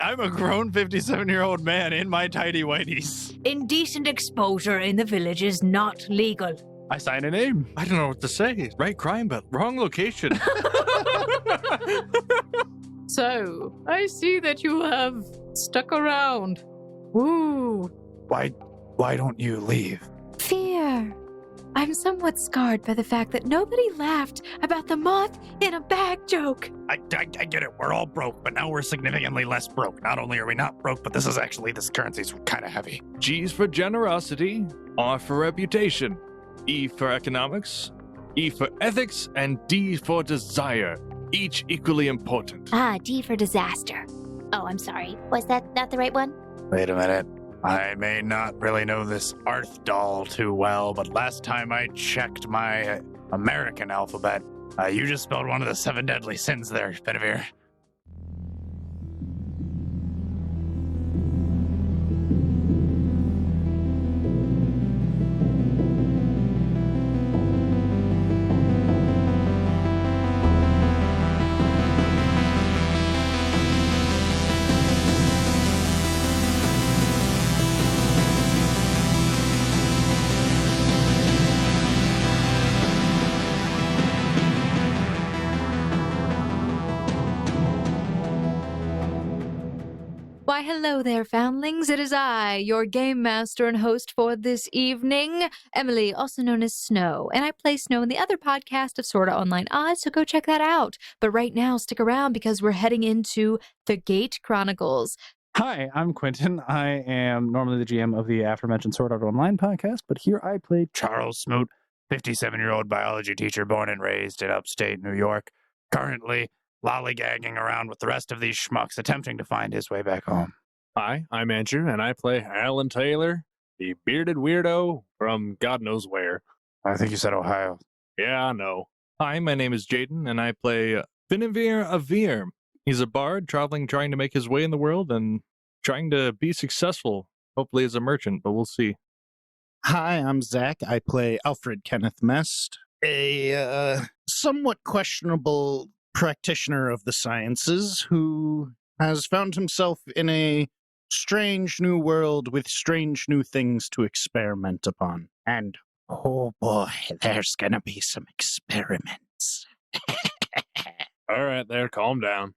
I'm a grown 57-year-old man in my tidy whities. Indecent exposure in the village is not legal. I sign a name. I don't know what to say. Right crime, but wrong location. So, I see that you have stuck around. Woo! Why don't you leave? Fear. I'm somewhat scarred by the fact that nobody laughed about the moth in a bag joke. I get it. We're all broke, but now we're significantly less broke. Not only are we not broke, but this currency's kind of heavy. G's for generosity, R for reputation, E for economics, E for ethics, and D for desire. Each equally important. D for disaster. Oh, I'm sorry. Was that not the right one? Wait a minute. I may not really know this Arth doll too well, but last time I checked my American alphabet, you just spelled one of the 7 deadly sins there, Bedivere. Why, hello there, foundlings. It is I, your game master and host for this evening, Emily, also known as Snow. And I play Snow in the other podcast of Sorta Online Odds, so go check that out. But right now, stick around because we're heading into the Gate Chronicles. Hi, I'm Quentin. I am normally the GM of the aforementioned Sword Art Online podcast, but here I play Charles Smoot, 57-year-old biology teacher born and raised in upstate New York, currently lollygagging around with the rest of these schmucks attempting to find his way back home. Hi, I'm Andrew, and I play Alan Taylor, the bearded weirdo from God knows where. I think you said Ohio. Yeah, I know. Hi, my name is Jaden, and I play Finevere Avir. He's a bard trying to make his way in the world and trying to be successful, hopefully as a merchant, but we'll see. Hi, I'm Zach. I play Alfred Kenneth Mest, a somewhat questionable practitioner of the sciences who has found himself in a strange new world with strange new things to experiment upon. And, oh boy, there's gonna be some experiments. All right, there, calm down.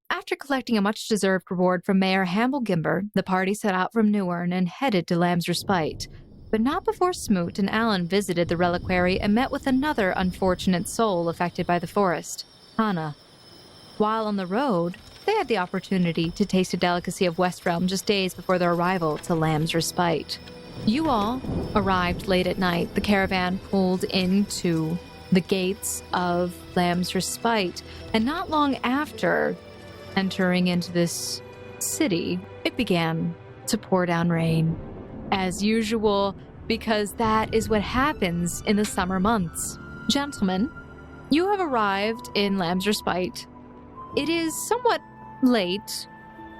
After collecting a much-deserved reward from Mayor Hamble Gimber, the party set out from Newern and headed to Lamb's Respite. But not before Smoot and Allan visited the reliquary and met with another unfortunate soul affected by the forest, Hana. While on the road, they had the opportunity to taste a delicacy of Westrealm just days before their arrival to Lamb's Respite. You all arrived late at night. The caravan pulled into the gates of Lamb's Respite, and not long after entering into this city, it began to pour down rain. As usual, because that is what happens in the summer months. Gentlemen, you have arrived in Lamb's Respite. It is somewhat late.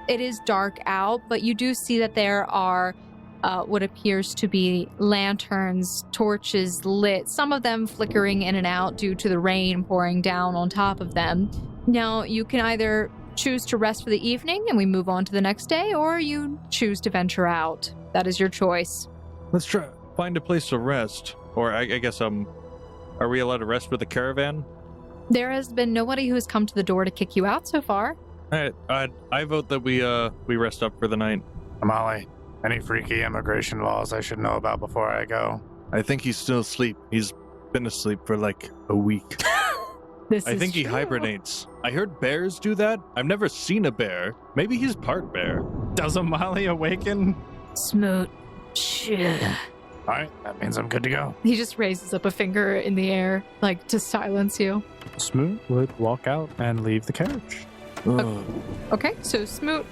It is dark out, but you do see that there are what appears to be lanterns, torches lit, some of them flickering in and out due to the rain pouring down on top of them. Now, you can either choose to rest for the evening and we move on to the next day, or you choose to venture out. That is your choice. Let's try find a place to rest. Or I guess, are we allowed to rest with the caravan? There has been nobody who has come to the door to kick you out so far. All right, I vote that we rest up for the night. Amali, any freaky immigration laws I should know about before I go? I think he's still asleep. He's been asleep for like a week. I think he hibernates. I heard bears do that. I've never seen a bear. Maybe he's part bear. Does Amali awaken? Smoot. Shit. All right, that means I'm good to go. He just raises up a finger in the air, like to silence you. Smoot would walk out and leave the carriage. Okay, so Smoot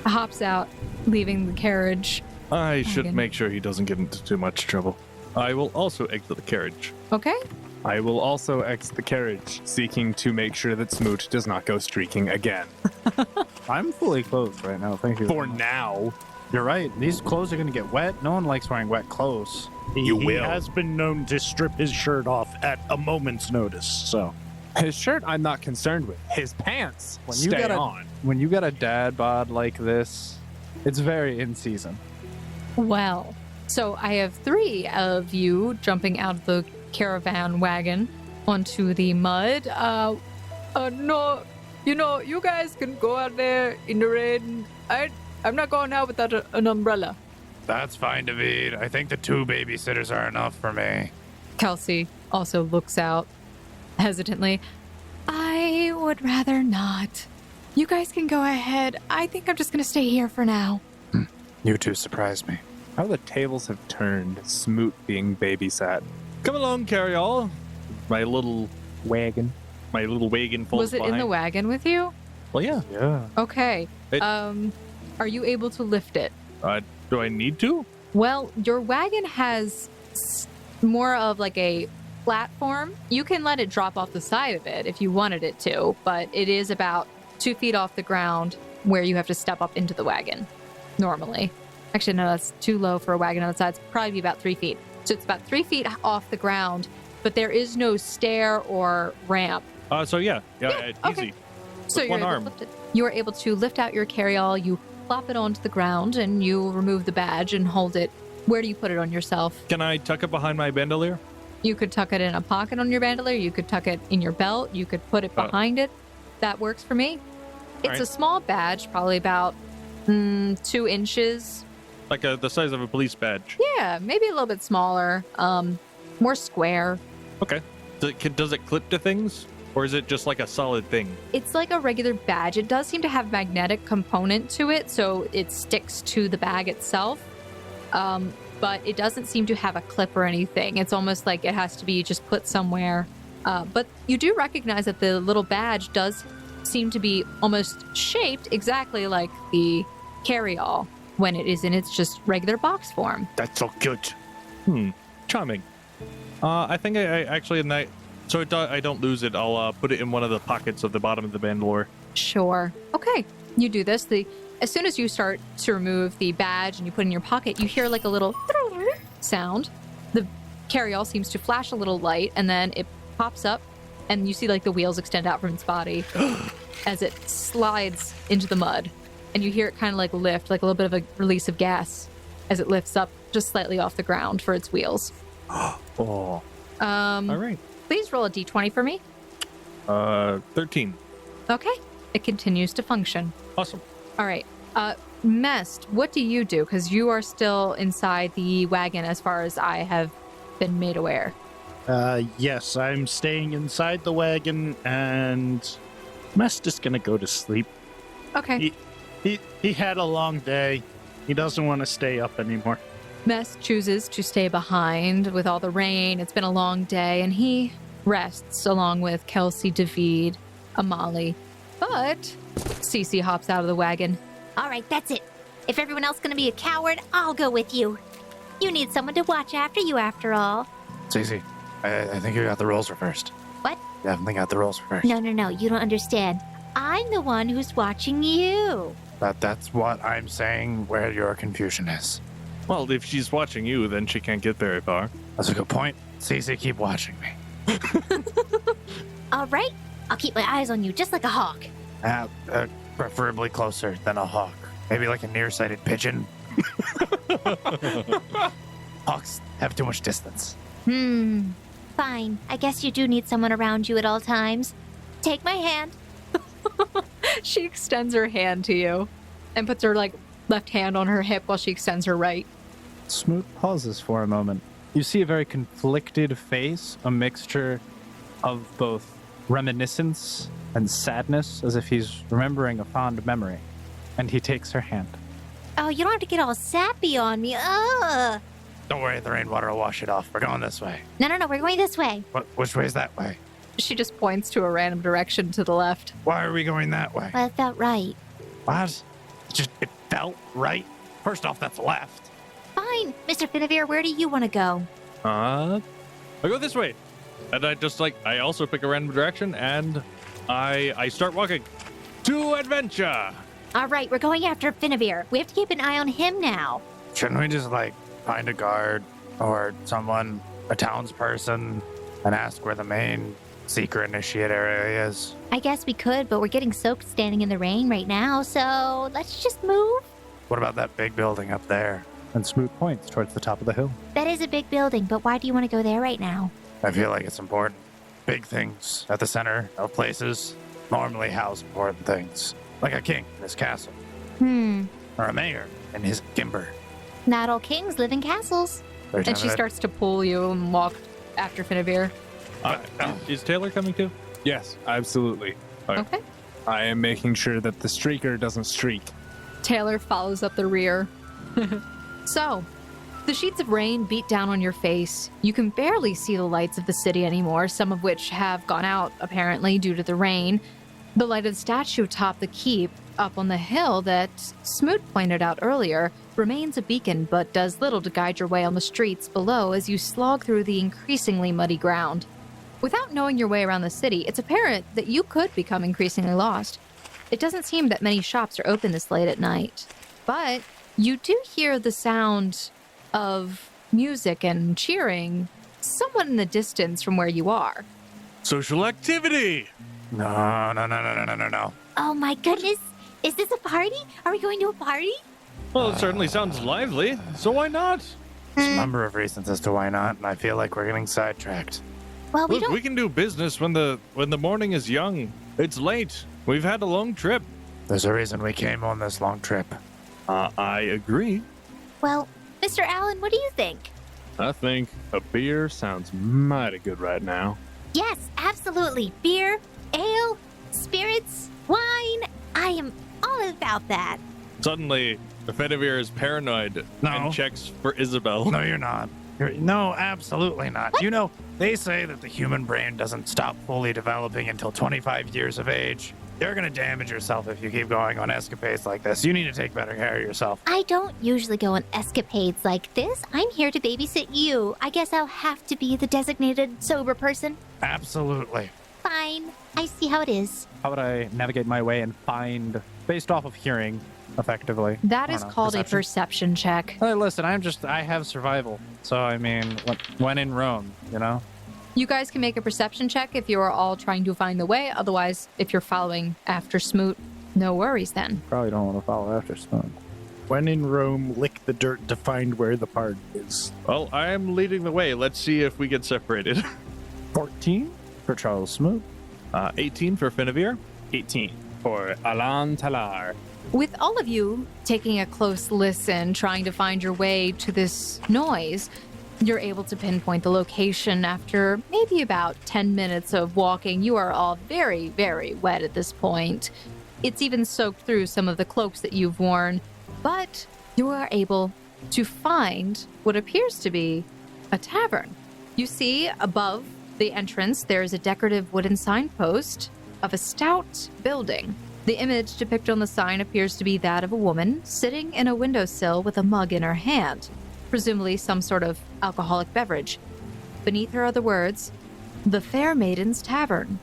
hops out, leaving the carriage. I should make sure he doesn't get into too much trouble. I will also exit the carriage. Okay. I will also exit the carriage, seeking to make sure that Smoot does not go streaking again. I'm fully clothed right now, thank you. For now. You're right, these clothes are going to get wet. No one likes wearing wet clothes. He has been known to strip his shirt off at a moment's notice, so. His shirt, I'm not concerned with. His pants, stay on. When you got a dad bod like this, it's very in season. Well, so I have 3 of you jumping out of the caravan wagon onto the mud. No, you guys can go out there in the rain. I'm not going out without an umbrella. That's fine, David. I think the 2 babysitters are enough for me. Kelsey also looks out hesitantly. I would rather not. You guys can go ahead. I think I'm just going to stay here for now. You 2 surprised me. How the tables have turned, Smoot being babysat. Come along, carry all. My little Wagon. falls Was it behind. in the wagon with you? Well, yeah. Yeah. Okay. It- Are you able to lift it? Do I need to? Well, your wagon has more of like a platform. You can let it drop off the side of it if you wanted it to, but it is about 2 feet off the ground where you have to step up into the wagon normally. Actually, no, that's too low for a wagon on the side. It's probably be about 3 feet. So it's about 3 feet off the ground, but there is no stair or ramp. So yeah, okay. easy. So With you're one able arm. to lift it. You are able to lift out your carry-all, you plop it onto the ground, and you remove the badge and hold it. Where do you put it on yourself? Can I tuck it behind my bandolier? You could tuck it in a pocket on your bandolier. You could tuck it in your belt. You could put it behind it. That works for me. It's Alright. a small badge, probably about 2 inches. Like the size of a police badge. Yeah, maybe a little bit smaller. More square. Okay. Does it clip to things? Or is it just like a solid thing? It's like a regular badge. It does seem to have magnetic component to it, so it sticks to the bag itself. But it doesn't seem to have a clip or anything. It's almost like it has to be just put somewhere. But you do recognize that the little badge does seem to be almost shaped exactly like the carry-all when it is in its just regular box form. That's so cute. Charming. I think I actually, so I don't lose it, I'll put it in one of the pockets of the bottom of the bandolier. Sure. Okay, you do this. As soon as you start to remove the badge and you put it in your pocket, you hear like a little sound. The carry-all seems to flash a little light, and then it pops up, and you see like the wheels extend out from its body as it slides into the mud. And you hear it kind of like lift, like a little bit of a release of gas as it lifts up just slightly off the ground for its wheels. Oh. All right. Please roll a d20 for me. 13. Okay. It continues to function. Awesome. All right. Mest, what do you do? Because you are still inside the wagon as far as I have been made aware. Yes, I'm staying inside the wagon, and Mest is gonna go to sleep. Okay. He had a long day. He doesn't want to stay up anymore. Mest chooses to stay behind with all the rain. It's been a long day, and he rests along with Kelsey, David, Amali. But Cece hops out of the wagon. All right, that's it. If everyone else is going to be a coward, I'll go with you. You need someone to watch after you, after all. Cece, I think you got the roles reversed. What? You definitely got the roles reversed. No, you don't understand. I'm the one who's watching you. That's what I'm saying, where your confusion is. Well, if she's watching you, then she can't get very far. That's a good point. Cece, keep watching me. All right, I'll keep my eyes on you just like a hawk. Preferably closer than a hawk. Maybe like a nearsighted pigeon. Hawks have too much distance. Fine. I guess you do need someone around you at all times. Take my hand. She extends her hand to you and puts her left hand on her hip while she extends her right. Smoot pauses for a moment. You see a very conflicted face, a mixture of both reminiscence and sadness, as if he's remembering a fond memory. And he takes her hand. Oh, you don't have to get all sappy on me. Ugh. Don't worry, the rainwater will wash it off. We're going this way. No, we're going this way. Which way is that way? She just points to a random direction to the left. Why are we going that way? Well, it felt right. What? It felt right? First off, that's left. Fine. Mr. Finavir, where do you want to go? I go this way. And I also pick a random direction, and I start walking to adventure. All right, we're going after Finavir. We have to keep an eye on him now. Shouldn't we just find a guard or someone, a townsperson, and ask where the main secret initiate area is? I guess we could, but we're getting soaked standing in the rain right now, so let's just move. What about that big building up there? And Smoot points towards the top of the hill. That is a big building, but why do you want to go there right now? I feel like it's important. Big things at the center of places normally house important things. Like a king in his castle. Or a mayor in his Gimber. Not all kings live in castles. There's And none she of that. starts to pull you and walk after Finavir. Is Taylor coming too? Yes, absolutely. Okay. I am making sure that the streaker doesn't streak. Taylor follows up the rear. So, the sheets of rain beat down on your face. You can barely see the lights of the city anymore, some of which have gone out, apparently, due to the rain. The light of the statue atop the keep, up on the hill that Smoot pointed out earlier, remains a beacon but does little to guide your way on the streets below as you slog through the increasingly muddy ground. Without knowing your way around the city, it's apparent that you could become increasingly lost. It doesn't seem that many shops are open this late at night, but you do hear the sound of music and cheering somewhat in the distance from where you are. Social activity! No. Oh my goodness. Is this a party? Are we going to a party? Well, it certainly sounds lively, so why not? There's a number of reasons as to why not, and I feel like we're getting sidetracked. Well, we Look, don't. we can do business when the morning is young. It's late. We've had a long trip. There's a reason we came on this long trip. I agree. Well, Mr. Allen, what do you think? I think a beer sounds mighty good right now. Yes, absolutely. Beer, ale, spirits, wine. I am all about that. Suddenly, Finavir is paranoid No. and checks for Isabel. No, you're not. No, absolutely not. You know, they say that the human brain doesn't stop fully developing until 25 years of age. You're going to damage yourself if you keep going on escapades like this. You need to take better care of yourself. I don't usually go on escapades like this. I'm here to babysit you. I guess I'll have to be the designated sober person. Absolutely. Fine. I see how it is. How would I navigate my way and find, based off of hearing, effectively? That I is don't know, called perception? a perception check. Hey, listen, I have survival. So, I mean, when in Rome, you know? You guys can make a perception check if you are all trying to find the way. Otherwise, if you're following after Smoot, no worries then. Probably don't want to follow after Spoon. When in Rome, lick the dirt to find where the party is. Well, I am leading the way. Let's see if we get separated. 14 for Charles Smoot. 18 for Finavir. 18 for Allan Talar. With all of you taking a close listen, trying to find your way to this noise, you're able to pinpoint the location after maybe about 10 minutes of walking. You are all very, very wet at this point. It's even soaked through some of the cloaks that you've worn, but you are able to find what appears to be a tavern. You see above the entrance, there's a decorative wooden signpost of a stout building. The image depicted on the sign appears to be that of a woman sitting in a windowsill with a mug in her hand, presumably some sort of alcoholic beverage. Beneath her are the words, "The Fair Maidens Tavern."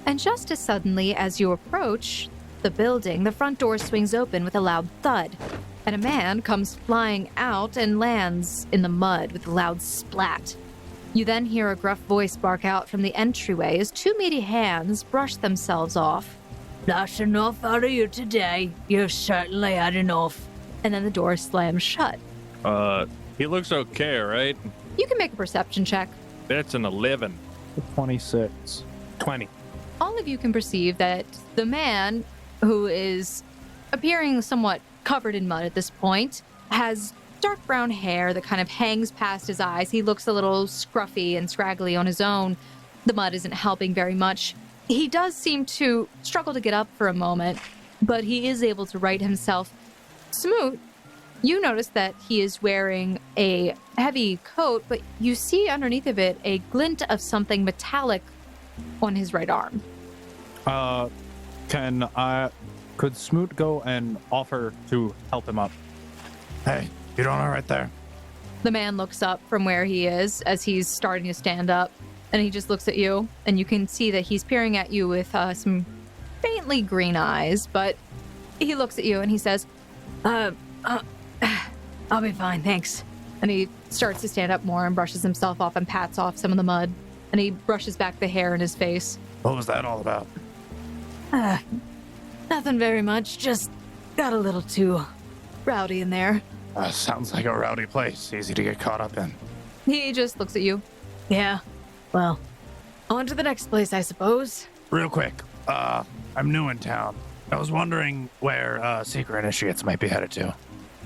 And just as suddenly as you approach the building, the front door swings open with a loud thud, and a man comes flying out and lands in the mud with a loud splat. You then hear a gruff voice bark out from the entryway as two meaty hands brush themselves off. That's enough out of you today. You've certainly had enough. And then the door slams shut. He looks okay, right? You can make a perception check. That's an 11. 26. 20. All of you can perceive that the man, who is appearing somewhat covered in mud at this point, has dark brown hair that kind of hangs past his eyes. He looks a little scruffy and scraggly on his own. The mud isn't helping very much. He does seem to struggle to get up for a moment, but he is able to right himself. Smoot, you notice that he is wearing a heavy coat, but you see underneath of it a glint of something metallic on his right arm. Could Smoot go and offer to help him up? Hey, you doing all right there? The man looks up from where he is as he's starting to stand up, and he just looks at you, and you can see that he's peering at you with some faintly green eyes, but he looks at you and he says, I'll be fine, thanks. and he starts to stand up more and brushes himself off and pats off some of the mud. And he brushes back the hair in his face. What was that all about? Nothing very much, just got a little too rowdy in there. Sounds like a rowdy place. Easy to get caught up in. He just looks at you. Yeah, well, on to the next place, I suppose. Real quick, I'm new in town. I was wondering where secret initiates might be headed to.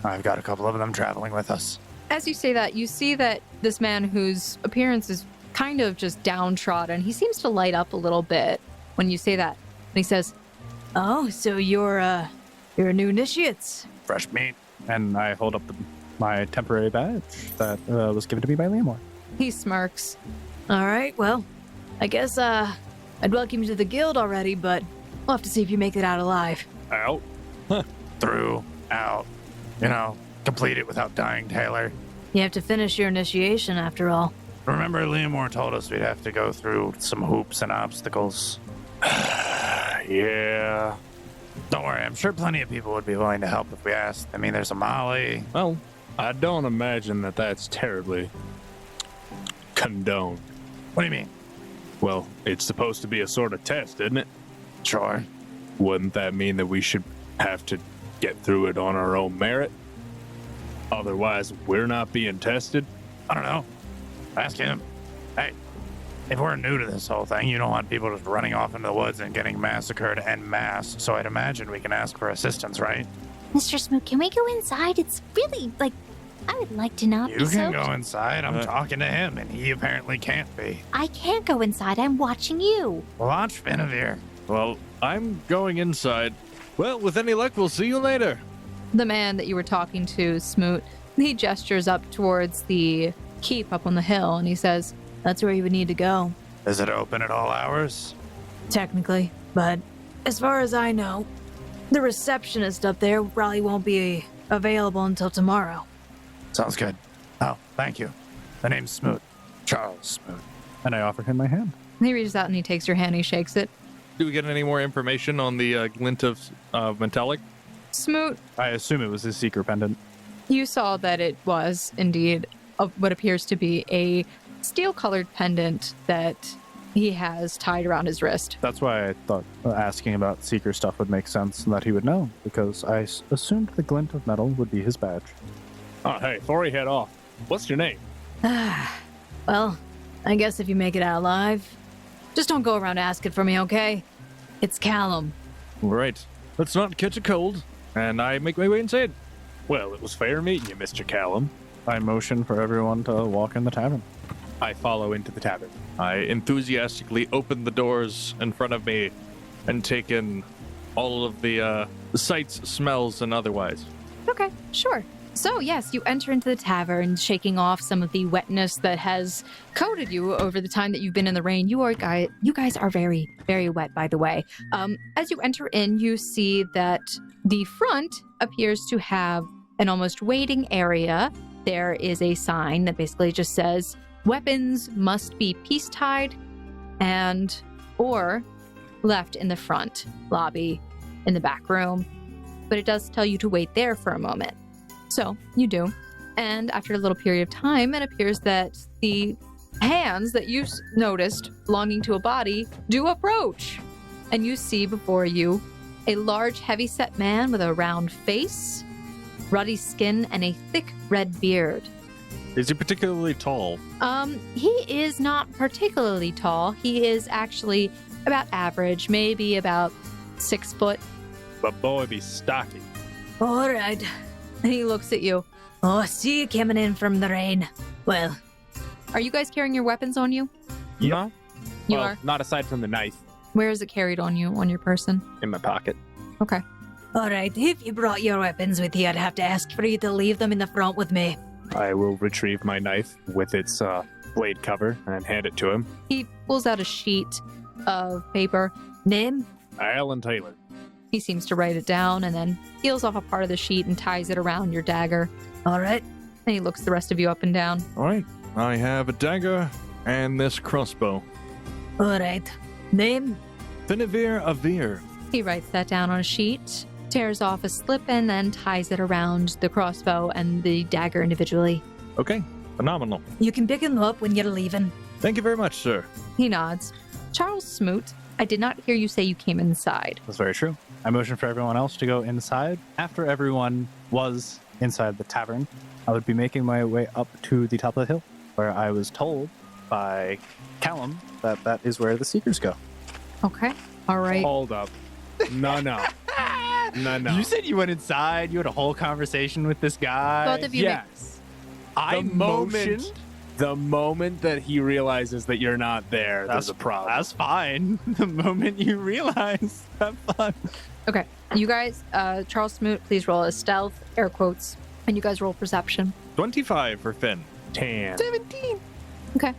I've got a couple of them traveling with us. As you say that, you see that this man whose appearance is kind of just downtrodden, he seems to light up a little bit when you say that. And he says, Oh, so you're new initiates. Fresh meat. And I hold up my temporary badge that was given to me by Leomore. he smirks. All right, well, I guess I'd welcome you to the guild already, but we'll have to see if you make it out alive. Out. Through, out. You know, complete it without dying, Taylor. You have to finish your initiation after all. Remember, Leomore told us we'd have to go through some hoops and obstacles. Yeah. Don't worry, I'm sure plenty of people would be willing to help if we asked. I mean, there's a Molly. Well, I don't imagine that that's terribly condoned. What do you mean? Well, it's supposed to be a sort of test, isn't it? Sure. Wouldn't that mean that we should have to get through it on our own merit? Otherwise, we're not being tested? I don't know. Ask him. Hey, if we're new to this whole thing, you don't want people just running off into the woods and getting massacred en masse, so I'd imagine we can ask for assistance, right? Mr. Smoot, can we go inside? It's really, I would like to not You be can soaked. go inside. I'm talking to him, and he apparently can't be. I can't go inside. I'm watching you. Watch Benavir. Well, I'm going inside. Well, with any luck, we'll see you later. The man that you were talking to, Smoot, he gestures up towards the keep up on the hill, and he says, That's where you would need to go, Is it open at all hours? technically. But as far as I know, the receptionist up there probably won't be available until tomorrow. Sounds good. Oh, thank you. The name's Smoot. Charles Smoot. And I offer him my hand. he reaches out and he takes your hand, and he shakes it. Do we get any more information on the glint of metallic? Smoot, I assume it was his secret pendant. you saw that it was indeed what appears to be a steel-colored pendant that he has tied around his wrist. That's why I thought asking about seeker stuff would make sense and that he would know, because I assumed the glint of metal would be his badge. Oh, hey, before we head off, what's your name? Well, I guess if you make it out alive, just don't go around asking for me, okay? It's Callum. All right. Let's not catch a cold. And I make my way inside. Well, it was fair meeting you, Mr. Callum. I motion for everyone to walk in the tavern. I follow into the tavern. I enthusiastically open the doors in front of me and take in all of the sights, smells, and otherwise. Okay, sure. So, yes, you enter into the tavern, shaking off some of the wetness that has coated you over the time that you've been in the rain. You guys are very, very wet, by the way. As you enter in, you see that the front appears to have an almost waiting area. There is a sign that basically just says, weapons must be peace-tied and or left in the front lobby in the back room. But it does tell you to wait there for a moment. So you do. And after a little period of time, it appears that the hands that you noticed belonging to a body do approach. And you see before you a large, heavy-set man with a round face, ruddy skin, and a thick red beard. Is he particularly tall? He is not particularly tall. He is actually about average, maybe about 6 foot. But boy, be stocky. All right. And he looks at you. Oh, I see you coming in from the rain. Well, Are you guys carrying your weapons on you? Yeah. You Well, are? not aside from the knife Where is it carried on you, on your person? in my pocket. Okay. all right. If you brought your weapons with you, I'd have to ask for you to leave them in the front with me. I will retrieve my knife with its blade cover and hand it to him. He pulls out a sheet of paper. Name? Alan Taylor. He seems to write it down and then peels off a part of the sheet and ties it around your dagger. All right. And he looks the rest of you up and down. All right. I have a dagger and this crossbow. All right. Name? Finavir Avir. He writes that down on a sheet, tears off a slip, and then ties it around the crossbow and the dagger individually. Okay. Phenomenal. You can pick them up when you're leaving. Thank you very much, sir. He nods. Charles Smoot, I did not hear you say you came inside. That's very true. I motion for everyone else to go inside. After everyone was inside the tavern, I would be making my way up to the top of the hill, where I was told by Callum that that is where the Seekers go. Okay. All right. Hold up. No. You said you went inside. You had a whole conversation with this guy. Both of you Yes. I motioned. The moment that he realizes that you're not there, there's a problem. That's fine. The moment you realize, have fun. Okay. You guys, Charles Smoot, please roll a stealth, air quotes, and you guys roll perception. 25 for Finn. 10. 17. Okay.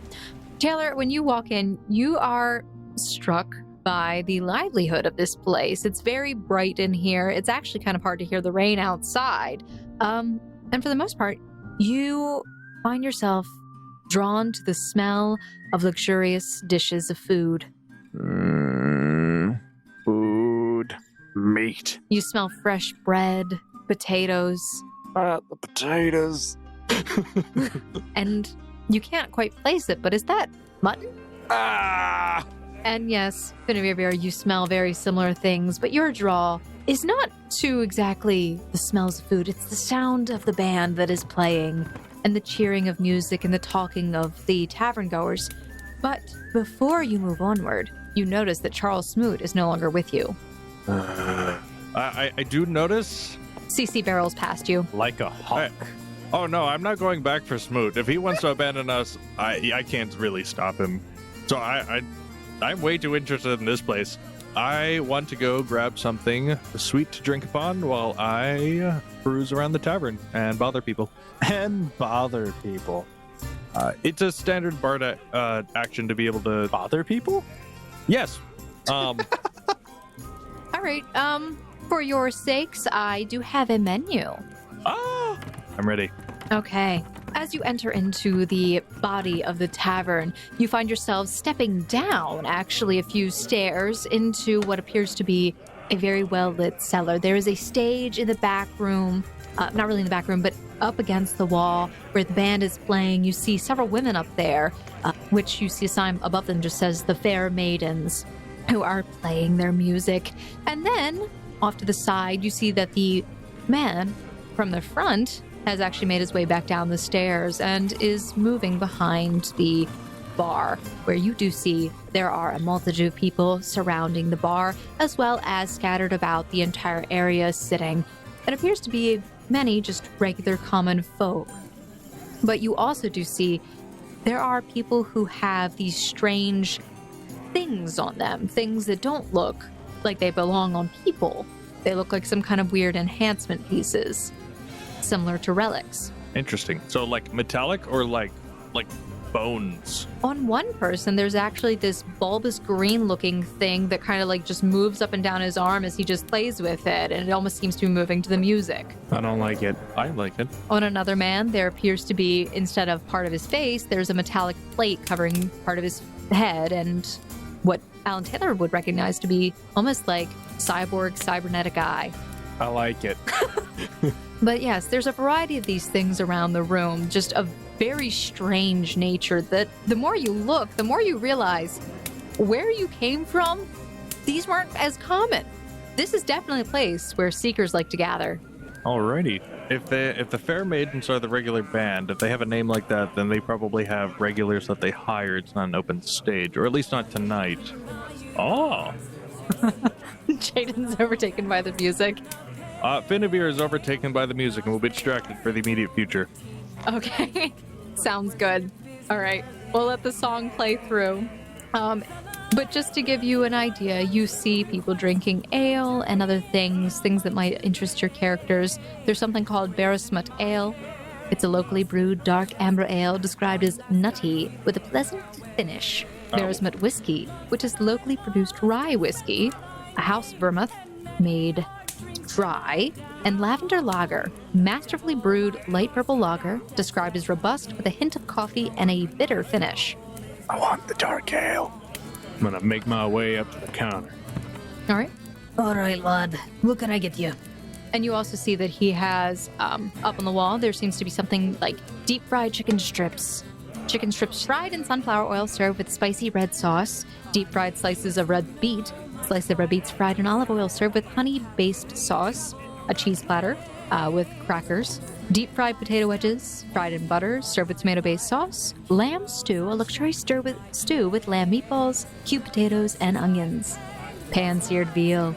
Taylor, when you walk in, you are struck by the livelihood of this place. It's very bright in here. It's actually kind of hard to hear the rain outside. And for the most part, you find yourself drawn to the smell of luxurious dishes of food. Food. Meat. You smell fresh bread, potatoes, The potatoes. and you can't quite place it, but is that mutton? Ah! And yes, Finavir, you smell very similar things, but your draw is not to exactly the smells of food. It's the sound of the band that is playing, and the cheering of music and the talking of the tavern goers. But before you move onward, you notice that Charles Smoot is no longer with you. I do notice. CC barrels past you. Like a hawk. Oh no, I'm not going back for Smoot. If he wants to abandon us, I can't really stop him. So I'm way too interested in this place. I want to go grab something sweet to drink upon while I cruise around the tavern and bother people. And bother people. It's a standard bard action to be able to Bother people? Yes. All right, for your sakes, I do have a menu. I'm ready. Okay. As you enter into the body of the tavern, you find yourselves stepping down, actually, a few stairs into what appears to be a very well-lit cellar. There is a stage in the back room, not really in the back room, but up against the wall where the band is playing. You see several women up there, which you see a sign above them just says the Fair Maidens, who are playing their music. And then, off to the side, you see that the man from the front has actually made his way back down the stairs and is moving behind the bar, where you do see there are a multitude of people surrounding the bar, as well as scattered about the entire area sitting. It appears to be many just regular common folk. But you also do see there are people who have these strange things on them, things that don't look like they belong on people. They look like some kind of weird enhancement pieces, similar to relics. Interesting. So like metallic or like bones? On one person, there's actually this bulbous green looking thing that kind of like just moves up and down his arm as he just plays with it, and it almost seems to be moving to the music. I don't like it. I like it. On another man, there appears to be, instead of part of his face, there's a metallic plate covering part of his head, and what Alan Taylor would recognize to be almost like cyborg cybernetic eye. I like it. But yes, there's a variety of these things around the room, just of very strange nature that the more you look, the more you realize where you came from, these weren't as common. This is definitely a place where seekers like to gather. Alrighty. If the Fair Maidens are the regular band, if they have a name like that, then they probably have regulars that they hire. It's not an open stage, or at least not tonight. Oh. Jaden's overtaken by the music. Finavir is overtaken by the music and will be distracted for the immediate future. Okay. Sounds good. All right. We'll let the song play through. But just to give you an idea, you see people drinking ale and other things that might interest your characters. There's something called Smut Ale. It's a locally brewed dark amber ale described as nutty with a pleasant finish. Smut Whiskey, which is locally produced rye whiskey, a house vermouth made dry, and Lavender Lager, masterfully brewed light purple lager described as robust with a hint of coffee and a bitter finish. I want the dark ale. I'm gonna make my way up to the counter. All right. All right, lad. What can I get you? And you also see that he has, up on the wall, there seems to be something like deep fried chicken strips chicken strips fried in sunflower oil served with spicy red sauce, deep fried slices of red beet, slice of red beets fried in olive oil served with honey-based sauce, a cheese platter with crackers, deep fried potato wedges fried in butter served with tomato-based sauce, lamb stew, a luxury stew with lamb meatballs, cubed potatoes, and onions, pan-seared veal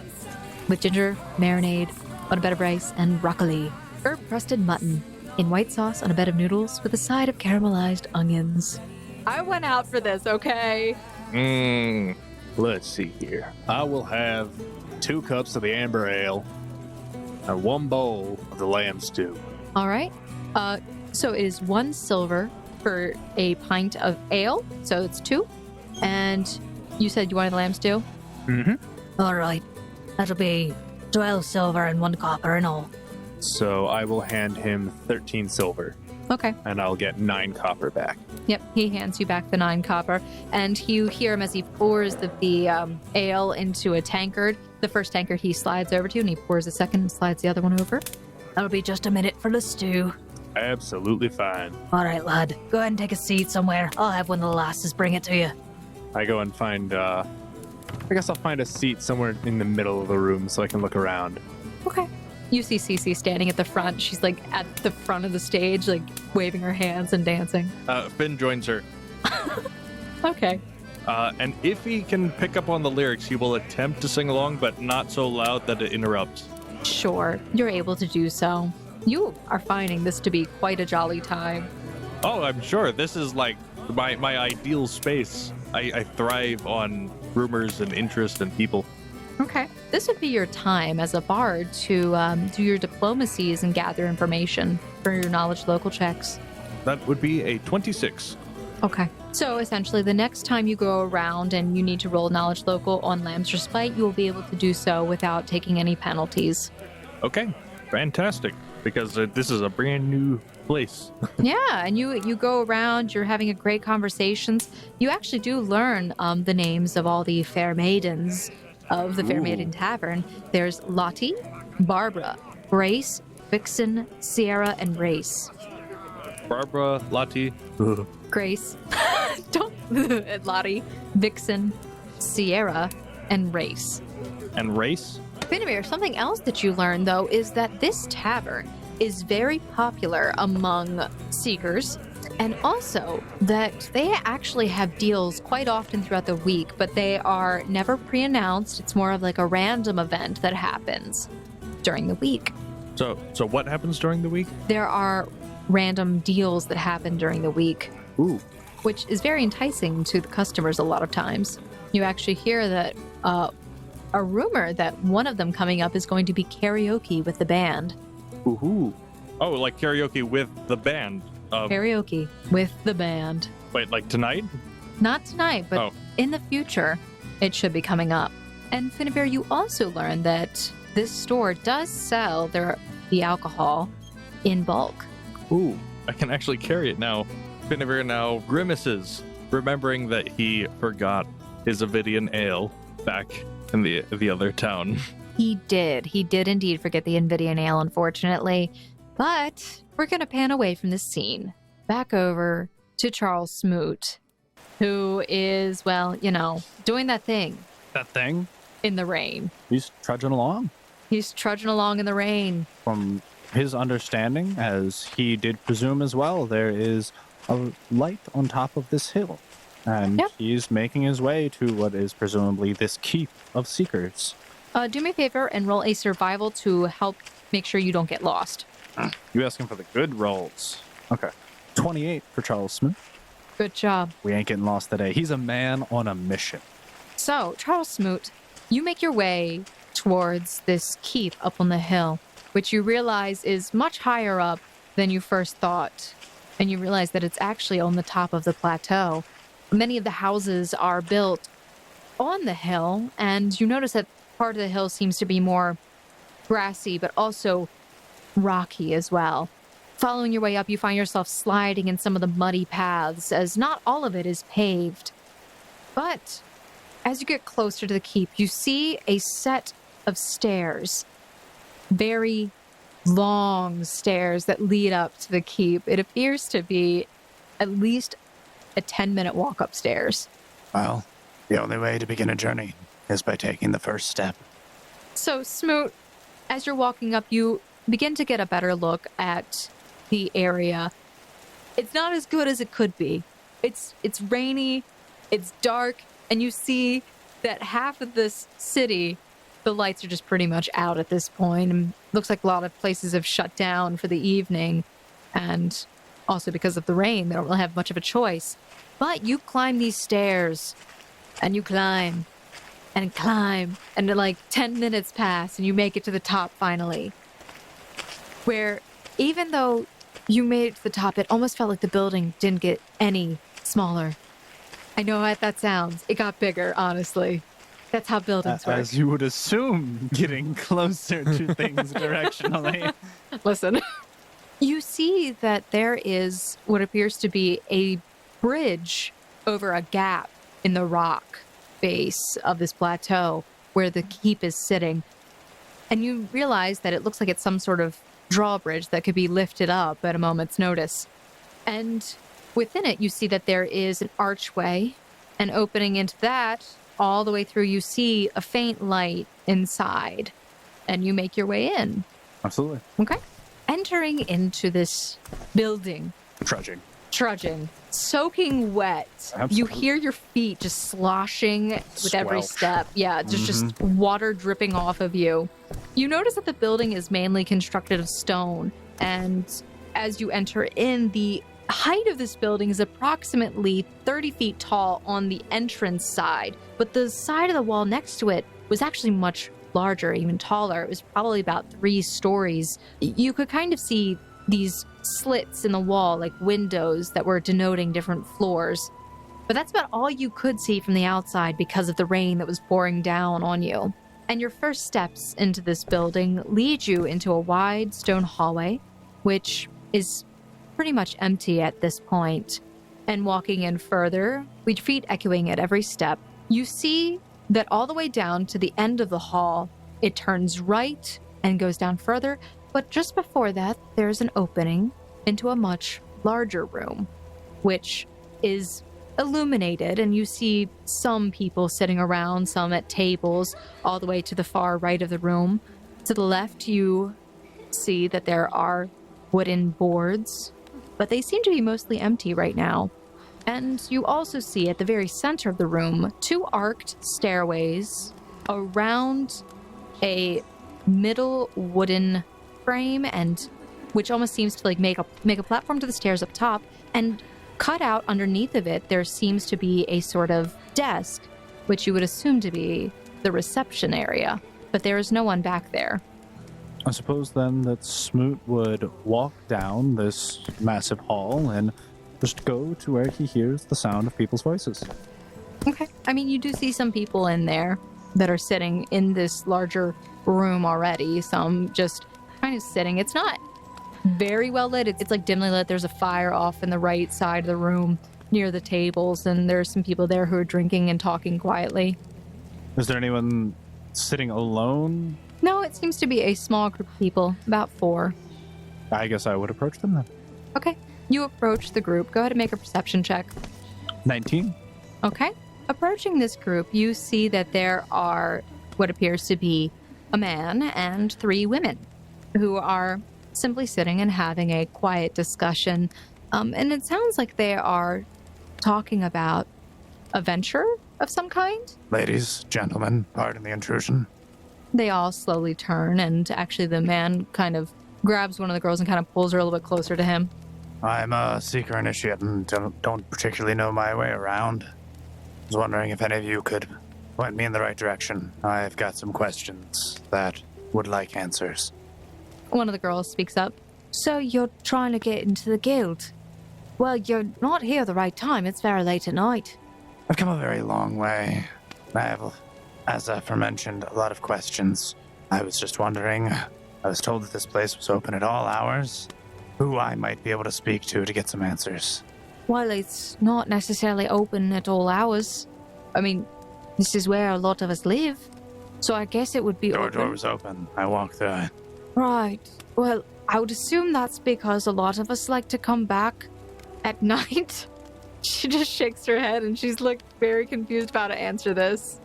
with ginger marinade on a bed of rice and broccoli, herb-crusted mutton in white sauce on a bed of noodles with a side of caramelized onions. I went out for this, okay? Let's see here. I will have 2 cups of the amber ale and 1 bowl of the lamb stew. All right. So it is 1 silver for a pint of ale, so it's 2. And you said you wanted lamb stew? Mm-hmm. All right. That'll be 12 silver and 1 copper in all. So I will hand him 13 silver, Okay. and I'll get 9 copper back. Yep, he hands you back the 9 copper, and you hear him as he pours the ale into a tankard. The first tankard he slides over to, and he pours the second and slides the other one over. That'll be just a minute for the stew. Absolutely fine. All right, lad. Go ahead and take a seat somewhere. I'll have one of the lasses bring it to you. I go and find, I guess I'll find a seat somewhere in the middle of the room so I can look around. Okay. You see Cece standing at the front. She's like at the front of the stage, like waving her hands and dancing. Finn joins her. Okay. And if he can pick up on the lyrics, he will attempt to sing along, but not so loud that it interrupts. Sure, you're able to do so. You are finding this to be quite a jolly time. Oh, I'm sure. This is like my ideal space. I thrive on rumors and interest and people. Okay. This would be your time as a bard to do your diplomacies and gather information for your knowledge local checks. That would be a 26. Okay. So essentially, the next time you go around and you need to roll knowledge local on Lamb's Respite, you will be able to do so without taking any penalties. Okay, fantastic. Because this is a brand new place. Yeah, and you go around, you're having a great conversations. You actually do learn the names of all the fair maidens of the Fair Maiden Tavern. There's Lottie, Barbara, Grace, Vixen, Sierra, and Race. Barbara, Lottie, Grace, don't, Lottie, Vixen, Sierra, and Race. and Race. Benamir, something else that you learn, though, is that this tavern is very popular among seekers, and also that they actually have deals quite often throughout the week, but they are never pre-announced. It's more of like a random event that happens during the week. So what happens during the week? There are random deals that happen during the week. Ooh. Which is very enticing to the customers a lot of times. You actually hear that a rumor that one of them coming up is going to be karaoke with the band. Ooh. Oh, like karaoke with the band. Karaoke with the band. Wait, like tonight? Not tonight, but in the future, it should be coming up. And Finnebear, you also learn that this store does sell the alcohol in bulk. Ooh, I can actually carry it now. Finnebear now grimaces, remembering that he forgot his Avidian ale back in the other town. He did indeed forget the Invidian ale, unfortunately. But we're going to pan away from this scene, back over to Charles Smoot, who is, well, doing that thing. That thing? In the rain. He's trudging along. He's trudging along in the rain. From his understanding, as he did presume as well, there is a light on top of this hill. And he's making his way to what is presumably this keep of seekers. Do me a favor and roll a survival to help make sure you don't get lost. You asking for the good rolls. Okay. 28 for Charles Smoot. Good job. We ain't getting lost today. He's a man on a mission. So, Charles Smoot, you make your way towards this keep up on the hill, which you realize is much higher up than you first thought. And you realize that it's actually on the top of the plateau. Many of the houses are built on the hill, and you notice that part of the hill seems to be more grassy, but also rocky as well. Following your way up, you find yourself sliding in some of the muddy paths, as not all of it is paved. But as you get closer to the keep, you see a set of stairs. Very long stairs that lead up to the keep. It appears to be at least a 10-minute walk upstairs. Well, the only way to begin a journey is by taking the first step. So, Smoot, as you're walking up, you begin to get a better look at the area. It's not as good as it could be. It's rainy, it's dark, and you see that half of this city, the lights are just pretty much out at this point. And looks like a lot of places have shut down for the evening. And also because of the rain, they don't really have much of a choice. But you climb these stairs, and you climb, and like 10 minutes pass, and you make it to the top finally. Where even though you made it to the top, it almost felt like the building didn't get any smaller. I know how that sounds. It got bigger, honestly. That's how buildings work. As you would assume, getting closer to things directionally. Listen. You see that there is what appears to be a bridge over a gap in the rock base of this plateau where the keep is sitting. And you realize that it looks like it's some sort of drawbridge that could be lifted up at a moment's notice. And within it, you see that there is an archway, and opening into that, all the way through, you see a faint light inside, and you make your way in. Absolutely. Okay. Entering into this building. Trudging. Soaking wet. Absolutely. You hear your feet just sloshing with every step. Yeah, just water dripping off of you. You notice that the building is mainly constructed of stone, and as you enter in, the height of this building is approximately 30 feet tall on the entrance side, but the side of the wall next to it was actually much larger, even taller. It was probably about 3 stories. You could kind of see these slits in the wall, like windows that were denoting different floors. But that's about all you could see from the outside because of the rain that was pouring down on you. And your first steps into this building lead you into a wide stone hallway, which is pretty much empty at this point. And walking in further, with your feet echoing at every step, you see that all the way down to the end of the hall, it turns right and goes down further. But just before that, there's an opening into a much larger room, which is illuminated, and you see some people sitting around, some at tables, all the way to the far right of the room. To the left, you see that there are wooden boards, but they seem to be mostly empty right now. And you also see at the very center of the room 2 arched stairways around a middle wooden frame, and which almost seems to like make a platform to the stairs up top, and cut out underneath of it there seems to be a sort of desk, which you would assume to be the reception area, but there is no one back there. I suppose then that Smoot would walk down this massive hall and just go to where he hears the sound of people's voices. Okay. I mean, you do see some people in there that are sitting in this larger room already, some just kind of sitting. It's not very well lit. It's like dimly lit. There's a fire off in the right side of the room near the tables, and there's some people there who are drinking and talking quietly. Is there anyone sitting alone? No, it seems to be a small group of people, about 4. I guess I would approach them then. Okay. You approach the group. Go ahead and make a perception check. 19. Okay. Approaching this group, you see that there are what appears to be a man and 3 women who are simply sitting and having a quiet discussion. And it sounds like they are talking about a venture of some kind. Ladies, gentlemen, pardon the intrusion. They all slowly turn, and actually the man kind of grabs one of the girls and kind of pulls her a little bit closer to him. I'm a seeker initiate and don't particularly know my way around. I was wondering if any of you could point me in the right direction. I've got some questions that would like answers. One of the girls speaks up. So you're trying to get into the guild? Well, you're not here at the right time. It's very late at night. I've come a very long way. I have, as aforementioned, a lot of questions. I was just wondering, I was told that this place was open at all hours, who I might be able to speak to get some answers. Well, it's not necessarily open at all hours. I mean, this is where a lot of us live, so I guess it would be Door open. was open. I walked through it. Right. Well, I would assume that's because a lot of us like to come back at night. She just shakes her head and she's looked very confused about how to answer this.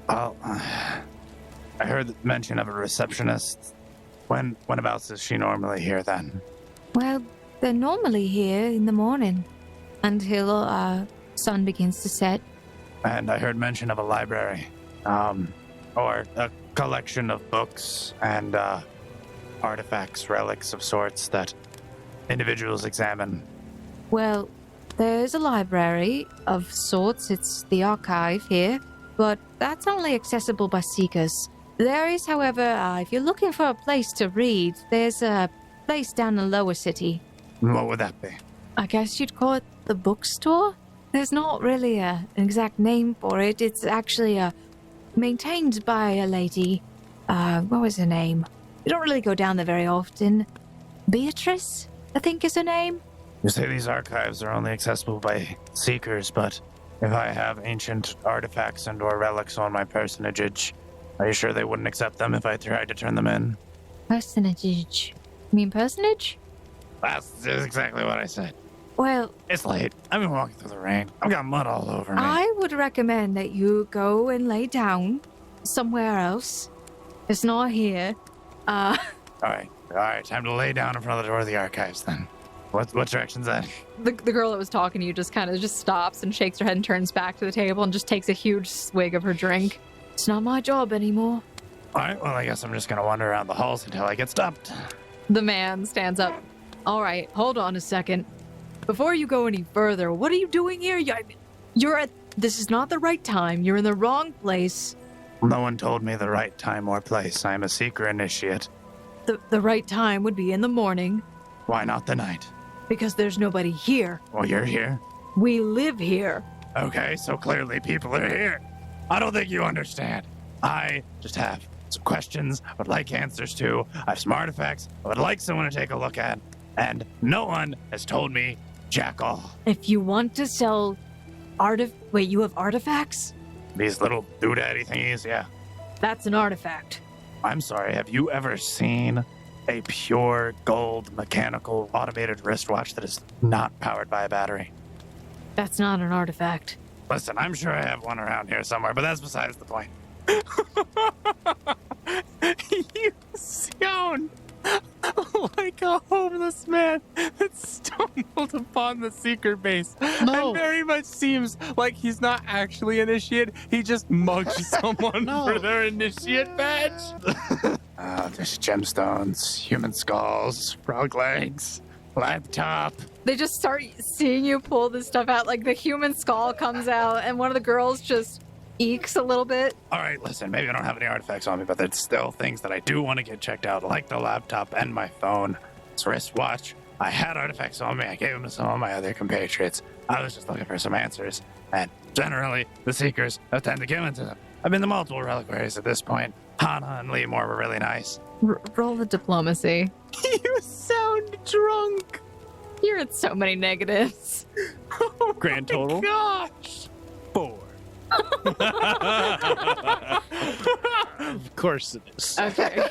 Well, I heard mention of a receptionist. Whenabouts is she normally here then? Well, they're normally here in the morning until sun begins to set. And I heard mention of a library, or a collection of books and artifacts, relics of sorts that individuals examine. Well, there's a library of sorts. It's the archive here, but that's only accessible by seekers. There is, however, if you're looking for a place to read, there's a place down in the lower city. What would that be? I guess you'd call it the bookstore? There's not really an exact name for it. It's actually maintained by a lady. What was her name? We don't really go down there very often. Beatrice, I think is her name. You say these archives are only accessible by seekers, but if I have ancient artifacts and or relics on my personage, are you sure they wouldn't accept them if I tried to turn them in? Personage. You mean personage? That's exactly what I said. Well, It's late. I've been walking through the rain. I've got mud all over me. I would recommend that you go and lay down somewhere else. It's not here. All right. Time to lay down in front of the door of the archives then. What direction's that? The girl that was talking to you just kind of just stops and shakes her head and turns back to the table and just takes a huge swig of her drink. It's not my job anymore. All right. Well, I guess I'm just gonna wander around the halls until I get stopped. The man stands up. All right, hold on a second. Before you go any further, what are you doing here? This is not the right time. You're in the wrong place. No one told me the right time or place. I'm a seeker initiate. The right time would be in the morning, Why not the night? because there's nobody here. Well, you're here. We live here. Okay, so clearly people are here. I don't think you understand. I just have some questions I would like answers to. I have some artifacts I would like someone to take a look at. And no one has told me jack all. If you want to sell Wait, you have artifacts? These little doodaddy thingies, yeah. That's an artifact. I'm sorry, have you ever seen a pure gold mechanical automated wristwatch that is not powered by a battery? That's not an artifact. Listen, I'm sure I have one around here somewhere, but that's besides the point. You sound like a homeless man that stumbled upon the seeker base. No. And very much seems like he's not actually initiate. He just mugged someone for their initiate badge. There's gemstones, human skulls, frog legs, laptop. They just start seeing you pull this stuff out. Like the human skull comes out, and one of the girls just eeks a little bit. All right, listen, maybe I don't have any artifacts on me, but there's still things that I do want to get checked out, like the laptop and my phone. This wristwatch. I had artifacts on me. I gave them to some of my other compatriots. I was just looking for some answers. And generally, the seekers have tend to give into them. I've been to multiple reliquaries at this point. Hana and Leemore were really nice. Roll the diplomacy. You sound drunk. You're at so many negatives. Grand total? Gosh. 4. Of course it is. Okay.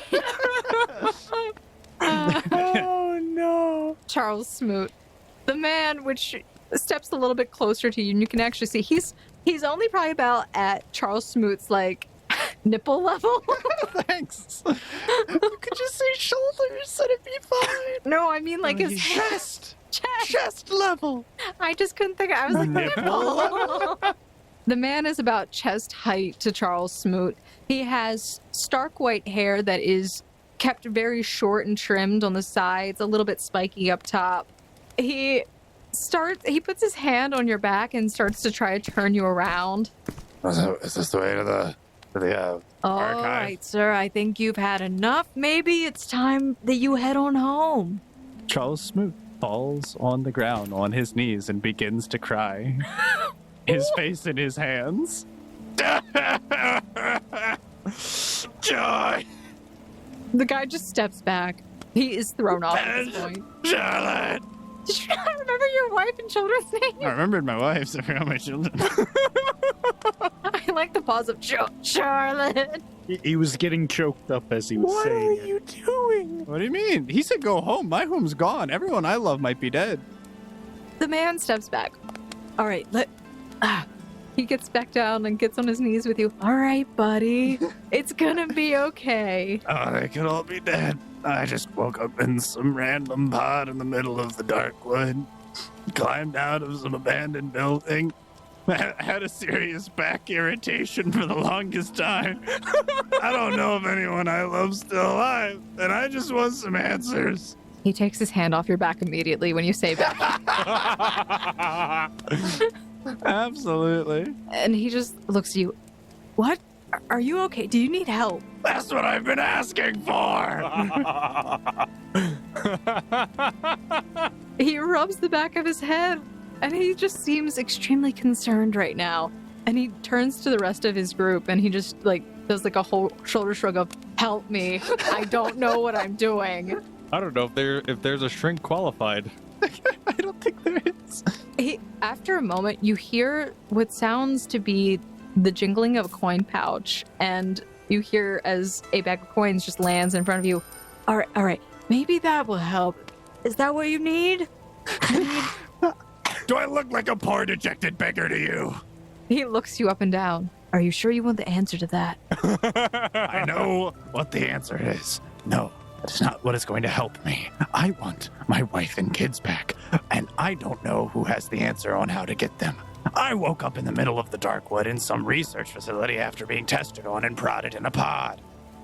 Oh, no. Charles Smoot, the man which steps a little bit closer to you, and you can actually see he's only probably about at Charles Smoot's like nipple level. Thanks. You could just say shoulders and it'd be fine. No, I mean like his chest. chest. Chest level. I just couldn't think. I was like nipple. The man is about chest height to Charles Smoot. He has stark white hair that is kept very short and trimmed on the sides, a little bit spiky up top. He puts his hand on your back and starts to try to turn you around. Is this the way to the All archive? right, sir. I think you've had enough. Maybe it's time that you head on home. Charles Smoot falls on the ground on his knees and begins to cry. His face in his hands. Joy! The guy just steps back. He is thrown off at this point. Charlotte! Did you not remember your wife and children's name? I remembered my wife, I forgot my children. I like the pause of Charlotte. He was getting choked up as he was saying it. you doing? What do you mean? He said go home. My home's gone. Everyone I love might be dead. The man steps back. All right, He gets back down and gets on his knees with you. All right, buddy. It's gonna be okay. Oh, they could all be dead. I just woke up in some random pod in the middle of the dark wood, climbed out of some abandoned building, had a serious back irritation for the longest time. I don't know if anyone I love's still alive, and I just want some answers. He takes his hand off your back immediately when you say back. Absolutely. And he just looks at you. what? Are you okay? Do you need help? That's what I've been asking for. He rubs the back of his head, and he just seems extremely concerned right now. And he turns to the rest of his group, and he just does a whole shoulder shrug of, help me. I don't know what I'm doing. I don't know if there's a shrink qualified. I don't think there is. After a moment, you hear what sounds to be the jingling of a coin pouch, and you hear as a bag of coins just lands in front of you. All right. Maybe that will help. Is that what you need? Do I look like a poor dejected beggar to you? He looks you up and down. Are you sure you want the answer to that? I know what the answer is. No, that's not what is going to help me. I want my wife and kids back, and I don't know who has the answer on how to get them. I woke up in the middle of the dark wood in some research facility after being tested on and prodded in a pod.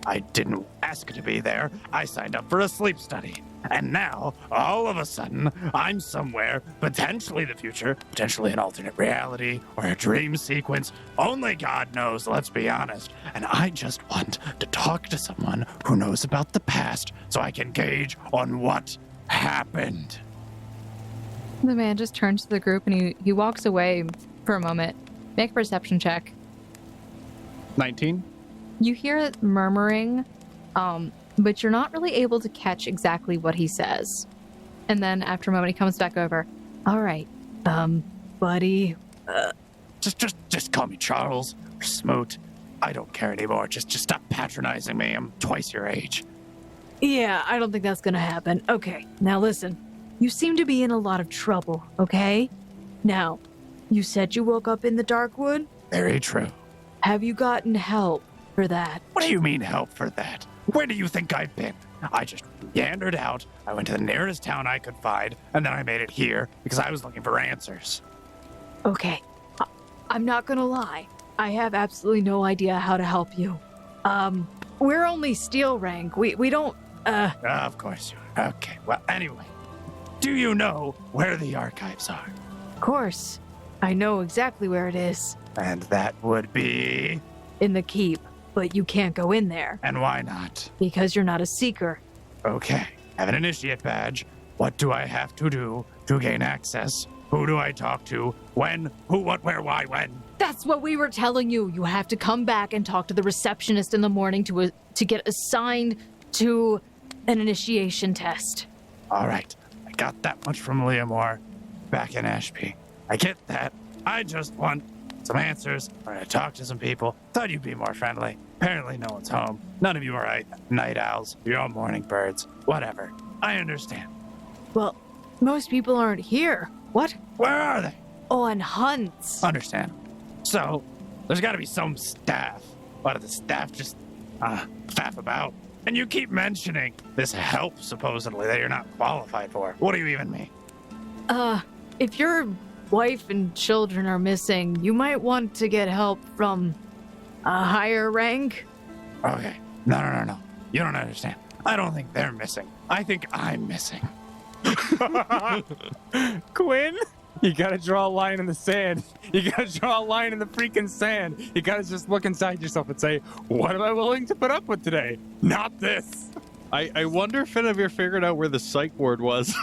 I didn't ask to be there. I signed up for a sleep study. And now, all of a sudden, I'm somewhere, potentially the future, potentially an alternate reality, or a dream sequence. Only God knows, let's be honest. And I just want to talk to someone who knows about the past so I can gauge on what happened. The man just turns to the group, and he walks away for a moment. Make a perception check. 19. You hear murmuring, but you're not really able to catch exactly what he says. And then after a moment, he comes back over. All right, buddy. Just call me Charles or Smoot. I don't care anymore. Just stop patronizing me. I'm twice your age. Yeah, I don't think that's gonna happen. Okay, now listen. You seem to be in a lot of trouble, okay? Now, you said you woke up in the dark wood? Very true. Have you gotten help for that? What do you mean help for that? Where do you think I've been? I just yandered out. I went to the nearest town I could find, and then I made it here because I was looking for answers. Okay, I'm not gonna lie. I have absolutely no idea how to help you. We're only steel rank. We don't, Of course you are. Okay, well, anyway. Do you know where the archives are? Of course. I know exactly where it is. And that would be... In the keep, but you can't go in there. And why not? Because you're not a seeker. Okay, I have an initiate badge. What do I have to do to gain access? Who do I talk to? When? Who, what, where, why, when? That's what we were telling you. You have to come back and talk to the receptionist in the morning to get assigned to an initiation test. All right, I got that much from Leomore back in Ashby. I get that. I just want some answers. I'm going to talk to some people. Thought you'd be more friendly. Apparently no one's home. None of you are night owls. You're all morning birds. Whatever. I understand. Well, most people aren't here. What? Where are they? On hunts. Understand. So, there's got to be some staff. What do the staff just faff about? And you keep mentioning this help, supposedly, that you're not qualified for. What do you even mean? If your wife and children are missing, you might want to get help from a higher rank. Okay. No. You don't understand. I don't think they're missing. I think I'm missing. Quinn, you gotta draw a line in the sand. You gotta draw a line in the freaking sand. You gotta just look inside yourself and say, what am I willing to put up with today? Not this. I wonder if any of you figured out where the psych ward was.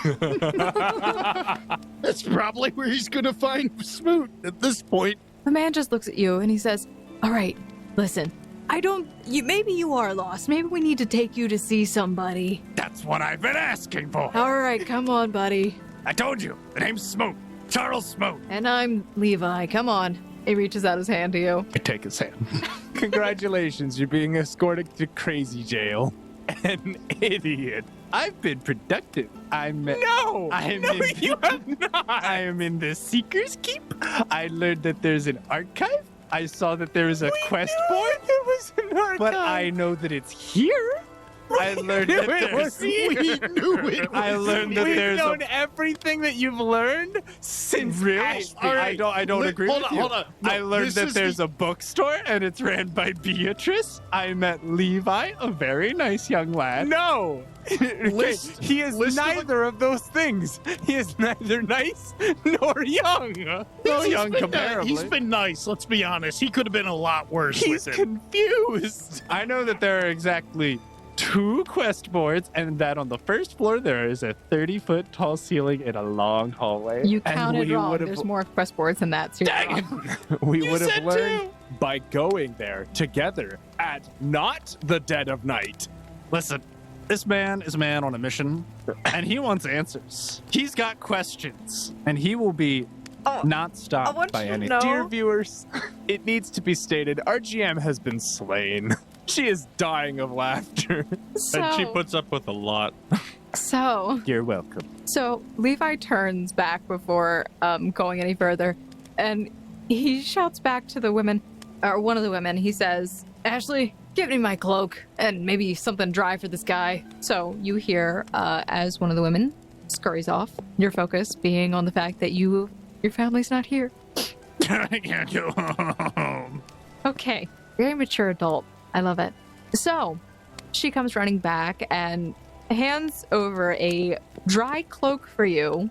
That's probably where he's gonna find Smoot at this point. the man just looks at you and he says, All right, listen. Maybe you are lost. Maybe we need to take you to see somebody. That's what I've been asking for. All right, come on, buddy. I told you. The name's Smoot. Charles Smoot. And I'm Levi. Come on. he reaches out his hand to you. I take his hand. Congratulations, you're being escorted to crazy jail. An idiot. I've been productive. No! You have not! I am in the Seeker's Keep. I learned that there's an archive. I saw that there is a quest board. It was an archive. But I know that it's here. I learned that there's. I learned that We've there's known everything that you've learned since. Really? I don't agree with you. Hold on. No, I learned this that is there's a bookstore and it's ran by Beatrice. I met Levi, a very nice young lad. No! He is list of- neither of those things. He is neither nice nor young. Well, young comparably. He's been nice, let's be honest. He could have been a lot worse He's with him. confused. I know that there are exactly 2 quest boards, and that on the first floor there is a 30-foot tall ceiling in a long hallway. You And counted we wrong. would've- There's more quest boards than that. So Dang it. We You would have said learned by going there together at not the dead of night. Listen, this man is a man on a mission, and he wants answers. He's got questions, and he will be not stopped by anything. Dear viewers, it needs to be stated our GM has been slain. She is dying of laughter. And she puts up with a lot. So You're welcome. Levi turns back before going any further, and he shouts back to the women, or one of the women. He says, "Ashley, give me my cloak and maybe something dry for this guy." So you hear as one of the women scurries off. Your focus being on the fact that your family's not here. I can't go home. Okay, very mature adult. I love it. So she comes running back and hands over a dry cloak for you.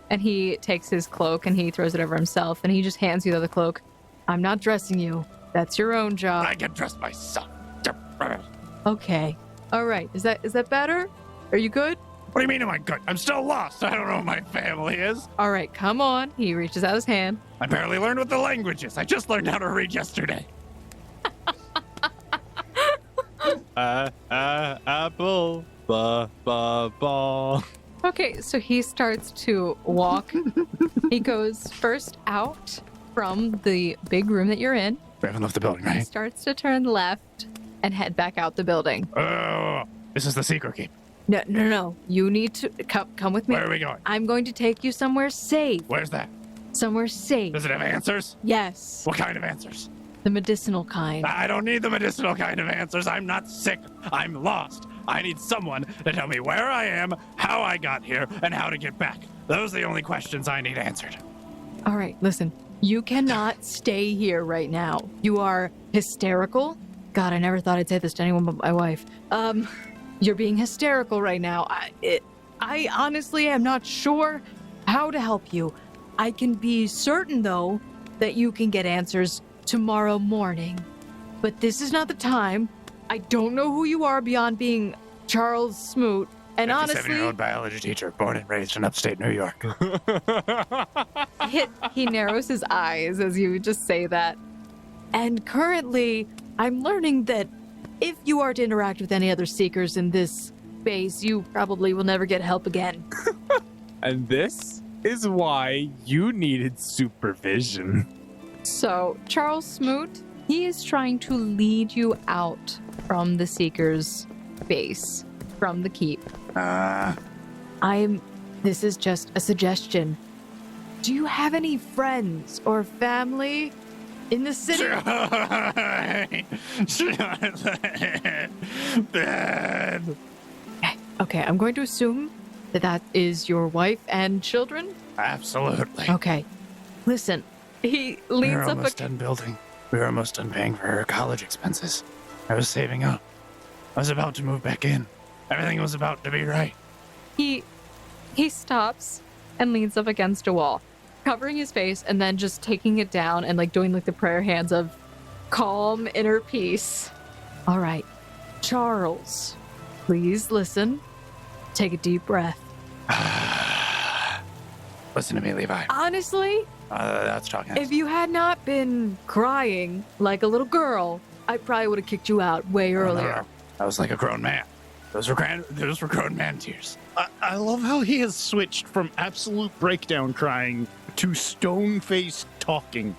And he takes his cloak and he throws it over himself and he just hands you the other cloak. "I'm not dressing you. That's your own job." I can dress myself. Okay. All right. Is that better? Are you good? What do you mean am I good? I'm still lost. I don't know what my family is. All right. Come on. He reaches out his hand. I barely learned what the language is. I just learned how to read yesterday. Apple. Ba, ba, ba. Okay. So he starts to walk. He goes first out from the big room that you're in. We haven't left the building, He right? starts to turn left and head back out the building. Oh, this is the secret keep. No. You need to come with me. Where are we going? I'm going to take you somewhere safe. Where's that? Somewhere safe. Does it have answers? Yes. What kind of answers? The medicinal kind. I don't need the medicinal kind of answers. I'm not sick. I'm lost. I need someone to tell me where I am, how I got here, and how to get back. Those are the only questions I need answered. All right, listen. You cannot stay here right now. You are hysterical. God, I never thought I'd say this to anyone but my wife. You're being hysterical right now. I honestly am not sure how to help you. I can be certain, though, that you can get answers tomorrow morning. But this is not the time. I don't know who you are beyond being Charles Smoot. And honestly, 57-year-old biology teacher, born and raised in upstate New York. he narrows his eyes as you just say that. And currently, I'm learning that if you are to interact with any other seekers in this space, you probably will never get help again. And this is why you needed supervision. So, Charles Smoot, he is trying to lead you out from the Seeker's base, from the keep. This is just a suggestion. Do you have any friends or family in the city? Bad. Okay, I'm going to assume that that is your wife and children? Absolutely. Okay. Listen, he We leans were up almost done building. We were almost done paying for her college expenses. I was saving up. I was about to move back in. Everything was about to be right. He stops and leans up against a wall, covering his face and then just taking it down and like doing like the prayer hands of calm inner peace. All right, Charles, please listen. Take a deep breath. Listen to me, Levi. Honestly, That's talking. if you had not been crying like a little girl, I probably would have kicked you out way earlier. I was like a grown man. Those were grown man tears. I love how he has switched from absolute breakdown crying to stone-faced talking.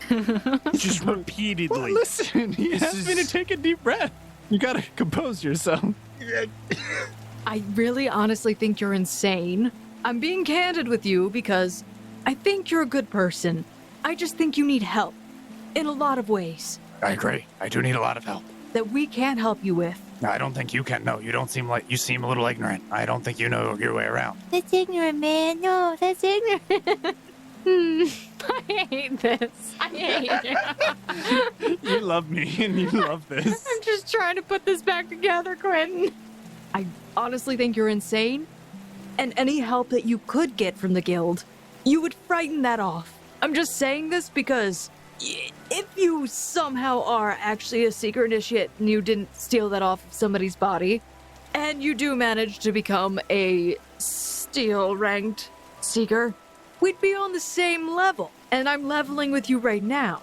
Just repeatedly. Well, listen, he asked me to take a deep breath. You gotta compose yourself. I really honestly think you're insane. I'm being candid with you because I think you're a good person. I just think you need help. In a lot of ways. I agree. I do need a lot of help. That we can't help you with. I don't think you can. No, you seem a little ignorant. I don't think you know your way around. That's ignorant, man. No, that's ignorant. I hate this. I hate it. You love me and you love this. I'm just trying to put this back together, Quentin. I honestly think you're insane. And any help that you could get from the guild, you would frighten that off. I'm just saying this because if you somehow are actually a seeker initiate and you didn't steal that off of somebody's body, and you do manage to become a steel-ranked seeker, we'd be on the same level. And I'm leveling with you right now,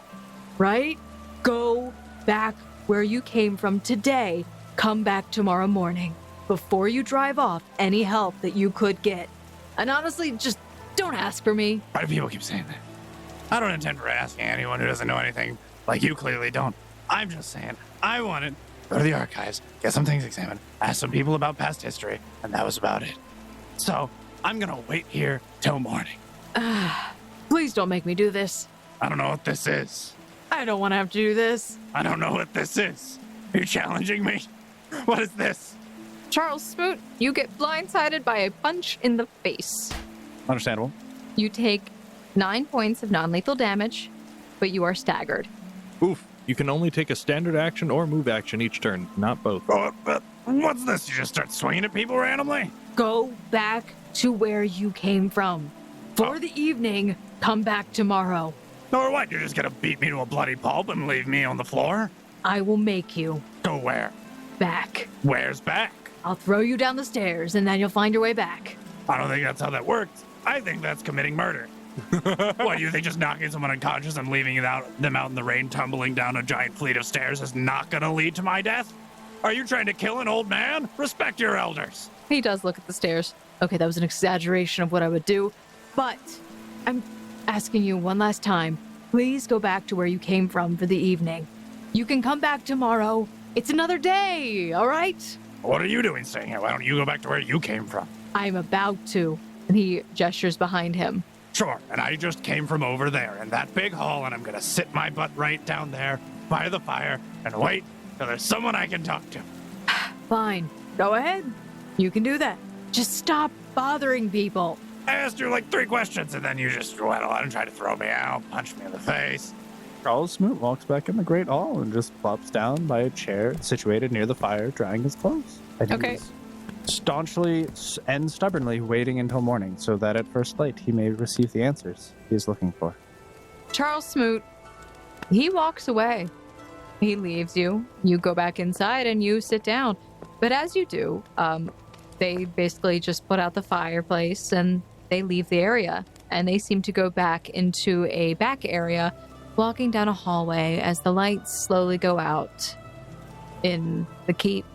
right? Go back where you came from today. Come back tomorrow morning before you drive off any help that you could get. And honestly, just don't ask for me. Why do people keep saying that? I don't intend for asking anyone who doesn't know anything, like you clearly don't. I'm just saying, I wanted to go to the archives, get some things examined, ask some people about past history, and that was about it. So, I'm gonna wait here till morning. Please don't make me do this. I don't know what this is. I don't want to have to do this. I don't know what this is. Are you challenging me? What is this? Charles Smoot, you get blindsided by a punch in the face. Understandable. You take 9 points of non-lethal damage, but you are staggered. Oof. You can only take a standard action or move action each turn, not both. What's this? You just start swinging at people randomly? Go back to where you came from. For the evening, come back tomorrow. Or what? You're just gonna beat me to a bloody pulp and leave me on the floor? I will make you Go where? back. Where's back? I'll throw you down the stairs and then you'll find your way back. I don't think that's how that works. I think that's committing murder. What, do you think just knocking someone unconscious and leaving them out in the rain tumbling down a giant fleet of stairs is not gonna lead to my death? Are you trying to kill an old man? Respect your elders. He does look at the stairs. Okay, that was an exaggeration of what I would do, but I'm asking you one last time. Please go back to where you came from for the evening. You can come back tomorrow. It's another day, all right? What are you doing staying here? Why don't you go back to where you came from? I'm about to. And he gestures behind him. Sure, and I just came from over there in that big hall, and I'm gonna sit my butt right down there by the fire and wait till there's someone I can talk to. Fine. Go ahead. You can do that. Just stop bothering people. I asked you like 3 questions, and then you just went on and tried to throw me out, punch me in the face. Charles Smoot walks back in the Great Hall and just plops down by a chair situated near the fire, drying his clothes. And Okay. he's staunchly and stubbornly waiting until morning so that at first light he may receive the answers he is looking for. Charles Smoot, he walks away. He leaves you. You go back inside and you sit down. But as you do, they basically just put out the fireplace and they leave the area. And they seem to go back into a back area, walking down a hallway as the lights slowly go out in the keep.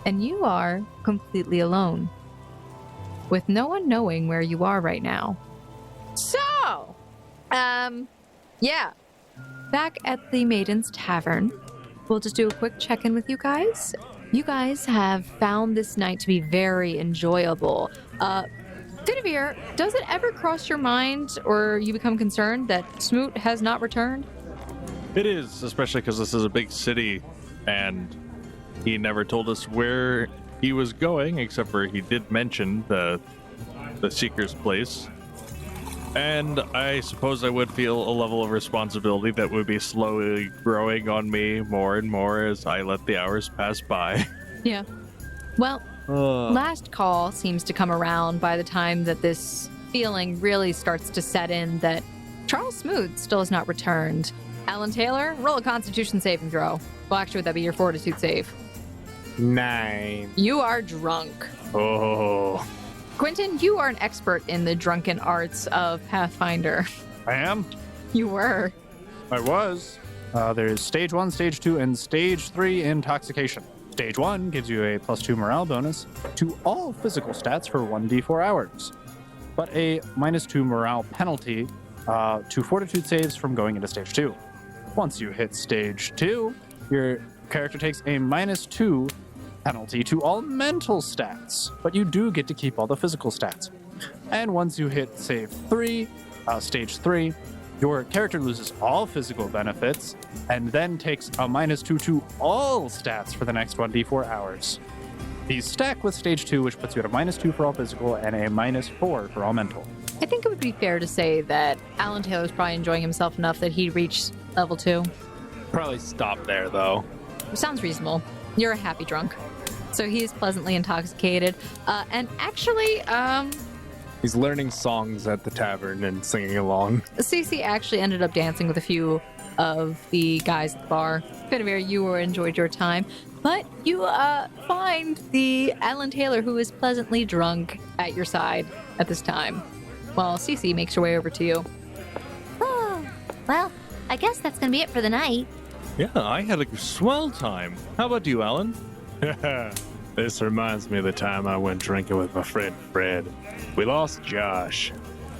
And you are completely alone, with no one knowing where you are right now. So, yeah. Back at the Maidens Tavern, we'll just do a quick check-in with you guys. You guys have found this night to be very enjoyable. Finavir, does it ever cross your mind or you become concerned that Smoot has not returned? It is, especially because this is a big city, and he never told us where he was going, except for he did mention the Seeker's place. And I suppose I would feel a level of responsibility that would be slowly growing on me more and more as I let the hours pass by. Yeah. Well, last call seems to come around by the time that this feeling really starts to set in that Charles Smoot still has not returned. Alan Taylor, roll a Constitution saving throw. Well, actually, would that be your Fortitude save? 9. You are drunk. Oh, Quentin, you are an expert in the drunken arts of Pathfinder. I am. You were. I was. There's stage 1, stage 2, and stage 3 intoxication. Stage 1 gives you a +2 morale bonus to all physical stats for 1d4 hours, but a -2 morale penalty to fortitude saves from going into stage 2. Once you hit stage 2, your character takes a -2 penalty to all mental stats, but you do get to keep all the physical stats. And once you hit stage 3, your character loses all physical benefits and then takes a -2 to all stats for the next 1d4 hours. These stack with stage 2, which puts you at a -2 for all physical and a -4 for all mental. I think it would be fair to say that Alan Taylor's probably enjoying himself enough that he reached level 2. Probably stop there, though. Sounds reasonable. You're a happy drunk. So he's pleasantly intoxicated. And actually, He's learning songs at the tavern and singing along. Cece actually ended up dancing with a few of the guys at the bar. Benavir, you enjoyed your time. But you find the Alan Taylor who is pleasantly drunk at your side at this time. While Cece makes her way over to you. Oh, well, I guess that's gonna be it for the night. Yeah, I had a swell time. How about you, Alan? This reminds me of the time I went drinking with my friend Fred. We lost Josh.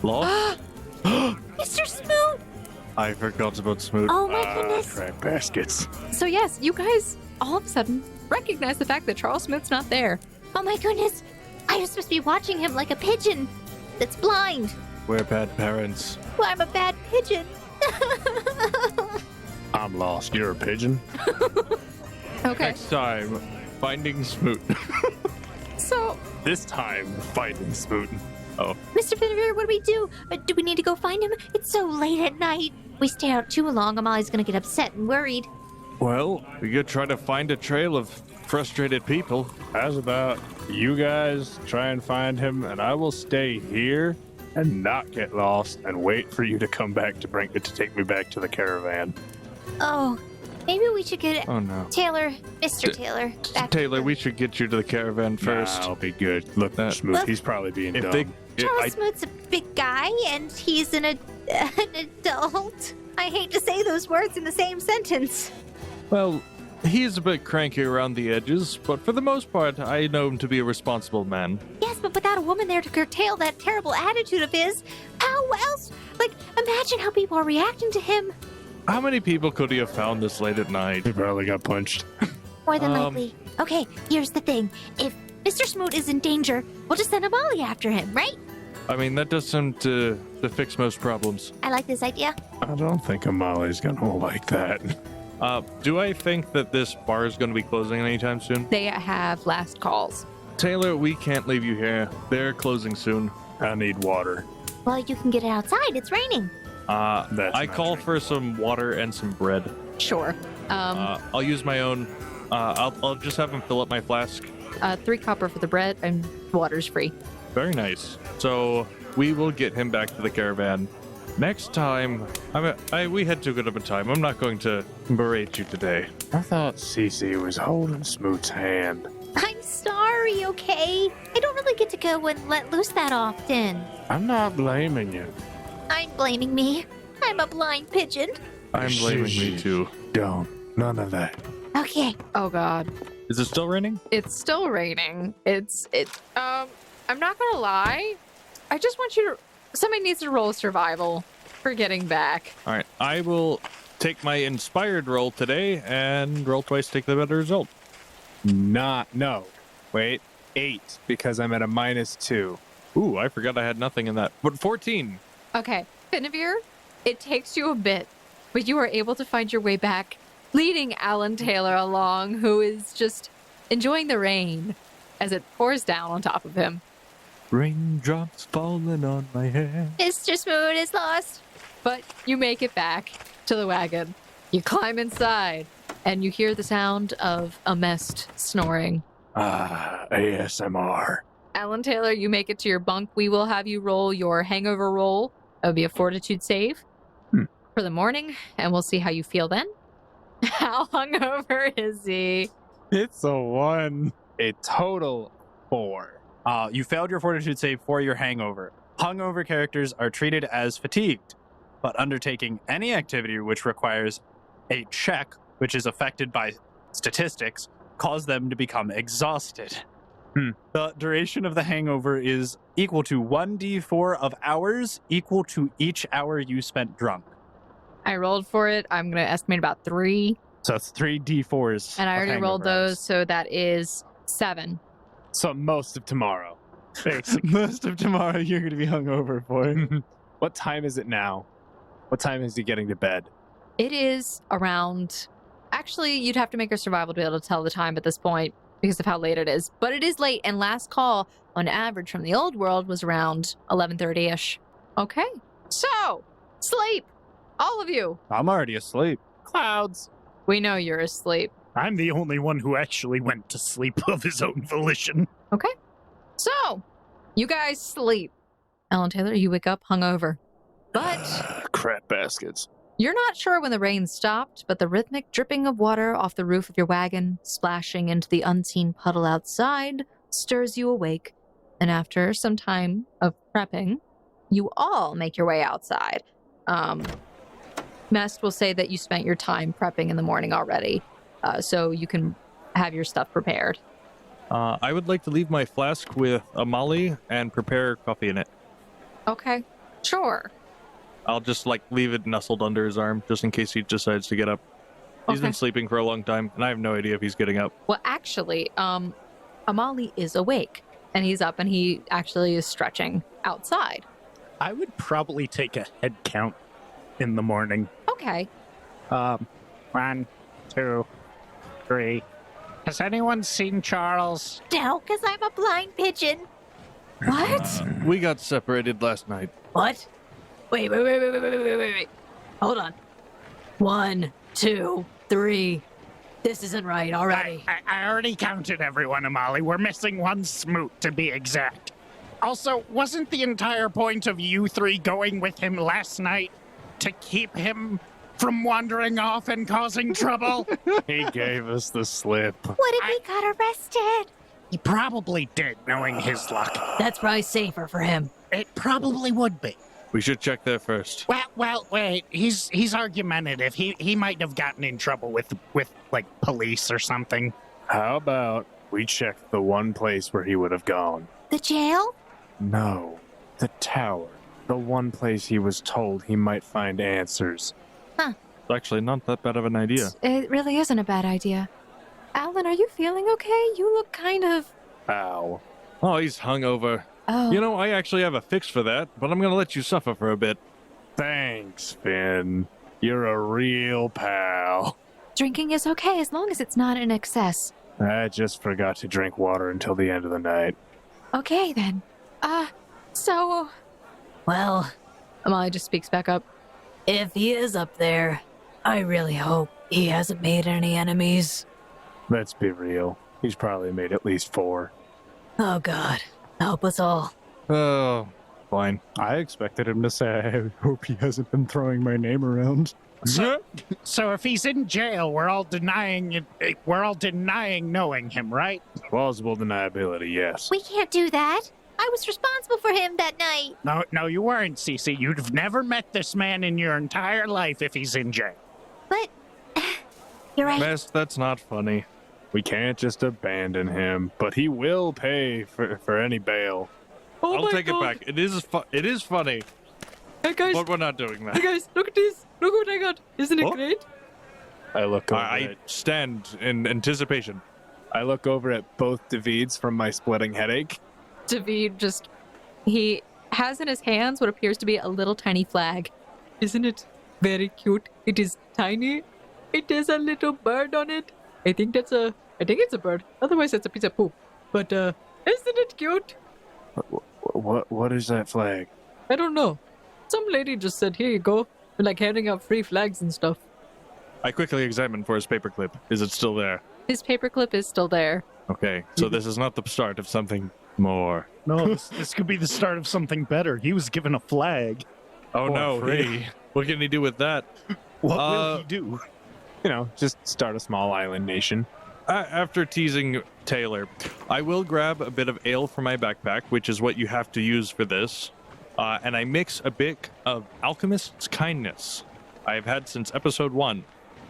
Lost? Mr. Smoot! I forgot about Smoot. Oh my goodness. Crap baskets. So yes, you guys all of a sudden recognize the fact that Charles Smoot's not there. Oh my goodness. I was supposed to be watching him like a pigeon that's blind. We're bad parents. Well, I'm a bad pigeon. I'm lost. You're a pigeon? Okay. Next time, finding Smoot. So This time, fighting Smoot. Oh, Mr. Benavir, what do we do? Do we need to go find him? It's so late at night. We stay out too long, I'm always gonna get upset and worried. Well, we could try to find a trail of frustrated people. how's about you guys try and find him, and I will stay here and not get lost and wait for you to come back to take me back to the caravan. Oh, maybe we should get Oh no. Taylor, Mr. Taylor, back to Taylor, the- we should get you to the caravan first. Nah, I'll be good. Look, Smoot, Look. he's probably being If dumb. they, Charles Smoot's a big guy, and he's an adult. I hate to say those words in the same sentence. well, he's a bit cranky around the edges, but for the most part, I know him to be a responsible man. Yes, but without a woman there to curtail that terrible attitude of his, how else? Like, imagine how people are reacting to him. How many people could he have found this late at night? He probably got punched. More than likely. Okay, here's the thing. If Mr. Smoot is in danger, we'll just send a Molly after him, right? I mean, that does seem to fix most problems. I like this idea. I don't think Amali's gonna like that. Do I think that this bar is going to be closing anytime soon? they have last calls. Taylor, we can't leave you here. They're closing soon. I need water. Well, you can get it outside. It's raining. That's I not call true. for some water and some bread. Sure. I'll use my own. I'll just have him fill up my flask. 3 copper for the bread and water's free. Very nice. So we will get him back to the caravan. Next time, we had too good of a time. I'm not going to berate you today. I thought Cece was holding Smoot's hand. I'm sorry, okay? I don't really get to go and let loose that often. I'm not blaming you. I'm blaming me. I'm a blind pigeon. I'm blaming me too. Don't. None of that. Okay. Oh god. Is it still raining? It's still raining. I'm not gonna lie. I just want you to. Somebody needs to roll survival for getting back. All right. I will take my inspired roll today and roll twice to take the better result. No. Wait. 8, because I'm at a -2. Ooh, I forgot I had nothing in that. But 14. Okay, Benavir, it takes you a bit, but you are able to find your way back, leading Alan Taylor along, who is just enjoying the rain as it pours down on top of him. Raindrops falling on my head. Mr. Smoot is lost. But you make it back to the wagon. You climb inside, and you hear the sound of a Mest snoring. ASMR. Alan Taylor, you make it to your bunk. We will have you roll your hangover roll. It will be a fortitude save for the morning, and we'll see how you feel then. How hungover is he? It's a 1. A total 4. You failed your fortitude save for your hangover. Hungover characters are treated as fatigued, but undertaking any activity which requires a check, which is affected by statistics, cause them to become exhausted. The duration of the hangover is equal to 1d4 of hours, equal to each hour you spent drunk. I rolled for it. I'm going to estimate about 3. So that's 3 d4s. And I of already rolled hangover hours. those, so that is 7. So most of tomorrow. Basically. Most of tomorrow you're going to be hungover for. What time is it now? What time is he getting to bed? It is around. Actually, you'd have to make a survival to be able to tell the time at this point because of how late it is. But it is late, and last call, on average from the old world, was around 11:30-ish. Okay. So, sleep. All of you. I'm already asleep. Clouds. We know you're asleep. I'm the only one who actually went to sleep of his own volition. Okay. So, you guys sleep. Alan Taylor, you wake up hungover. But Crap baskets. you're not sure when the rain stopped, but the rhythmic dripping of water off the roof of your wagon, splashing into the unseen puddle outside, stirs you awake. And after some time of prepping, you all make your way outside. Mest will say that you spent your time prepping in the morning already, so you can have your stuff prepared. I would like to leave my flask with a molly and prepare coffee in it. Okay, sure. I'll just leave it nestled under his arm just in case he decides to get up. He's Okay. been sleeping for a long time, and I have no idea if he's getting up. Well, actually, Amali is awake, and he's up, and he actually is stretching outside. I would probably take a head count in the morning. Okay. 1, 2, 3. Has anyone seen Charles? No, because I'm a blind pigeon. What? We got separated last night. What? Wait. Hold on. 1, 2, 3. This isn't right already. I already counted everyone, Amali. We're missing one Smoot, to be exact. Also, wasn't the entire point of you three going with him last night to keep him from wandering off and causing trouble? He gave us the slip. What if he got arrested? He probably did, knowing his luck. That's probably safer for him. It probably would be. We should check there first. Well, wait. He's argumentative. He might have gotten in trouble with police or something. How about we check the one place where he would have gone? The jail? No, the tower. The one place he was told he might find answers. It's actually not that bad of an idea. It really isn't a bad idea. Alan, are you feeling okay? You look kind of... Ow. Oh, he's hungover. Oh. You know, I actually have a fix for that, but I'm going to let you suffer for a bit. Thanks, Finn. You're a real pal. Drinking is okay as long as it's not in excess. I just forgot to drink water until the end of the night. Okay, then. So... Well, Amali just speaks back up. if he is up there, I really hope he hasn't made any enemies. Let's be real. He's probably made at least 4. Oh God, help us all. Oh, fine. I expected him to say, I hope he hasn't been throwing my name around. So if he's in jail, we're all denying it. We're all denying knowing him, right? Plausible deniability, yes. We can't do that. I was responsible for him that night. No, you weren't, Cece. You've never met this man in your entire life if he's in jail. But you're right. Mest, that's not funny. We can't just abandon him, but he will pay for any bail. Oh I'll take it back. It is funny, Hey guys, but we're not doing that. hey guys, look at this. Look what I got. Isn't it Oh. great? I look over I stand in anticipation. I look over at both Davids from my splitting headache. David just... He has in his hands what appears to be a little tiny flag. Isn't it very cute? It is tiny. It has a little bird on it. I think it's a bird. Otherwise, it's a piece of poop. But isn't it cute? What is that flag? I don't know. Some lady just said, "Here you go," and like handing out free flags and stuff. I quickly examine for his paperclip. Is it still there? His paperclip is still there. Okay, so this is not the start of something more. No, this could be the start of something better. He was given a flag. Oh For no, free. what can he do with that? What will he do? You know, just start a small island nation. After teasing Taylor, I will grab a bit of ale from my backpack, which is what you have to use for this, and I mix a bit of Alchemist's Kindness I've had since episode 1.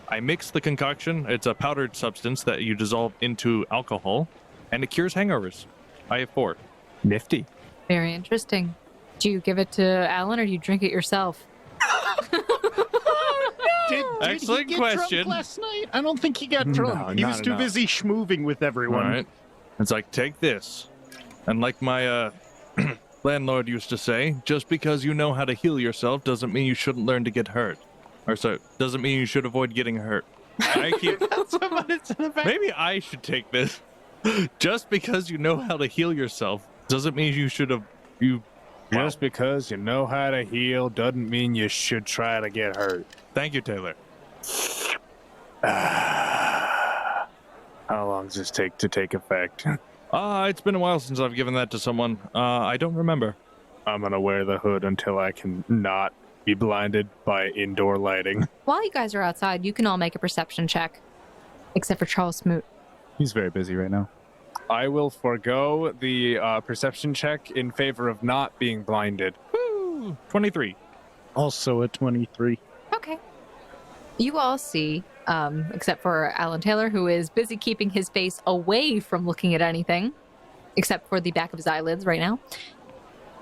I mix the concoction. It's a powdered substance that you dissolve into alcohol, and it cures hangovers. I have 4. Nifty. Very interesting. Do you give it to Alan or do you drink it yourself? Did Excellent he get question. drunk last night? I don't think he got No, drunk. He was not too enough. busy schmooving with everyone. All right. It's like, take this. And like my landlord used to say, just because you know how to heal yourself doesn't mean you shouldn't learn to get hurt. Or so, doesn't mean you should avoid getting hurt. I keep... That's what it's in the back. Maybe I should take this. Just because you know how to heal yourself doesn't mean you should have... Just because you know how to heal doesn't mean you should try to get hurt. Thank you, Taylor. How long does this take to take effect? It's been a while since I've given that to someone. I don't remember. I'm gonna wear the hood until I can not be blinded by indoor lighting. While you guys are outside, you can all make a perception check. Except for Charles Smoot. He's very busy right now. I will forego the perception check in favor of not being blinded. Woo! 23. Also a 23. Okay. You all see, except for Alan Taylor, who is busy keeping his face away from looking at anything, except for the back of his eyelids right now.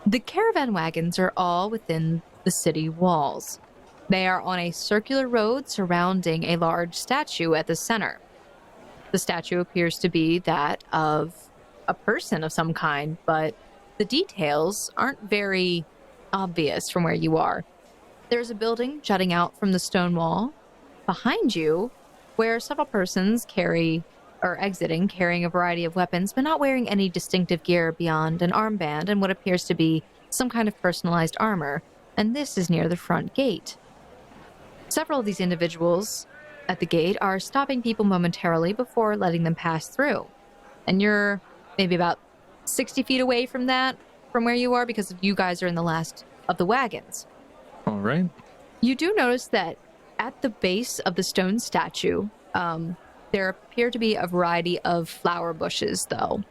The caravan wagons are all within the city walls. They are on a circular road surrounding a large statue at the center. The statue appears to be that of a person of some kind, but the details aren't very obvious from where you are. There's a building jutting out from the stone wall behind you, where several persons exiting carrying a variety of weapons, but not wearing any distinctive gear beyond an armband and what appears to be some kind of personalized armor, and this is near the front gate. Several of these individuals at the gate are stopping people momentarily before letting them pass through. And you're maybe about 60 feet away from where you are, because you guys are in the last of the wagons. All right. You do notice that at the base of the stone statue, there appear to be a variety of flower bushes, though.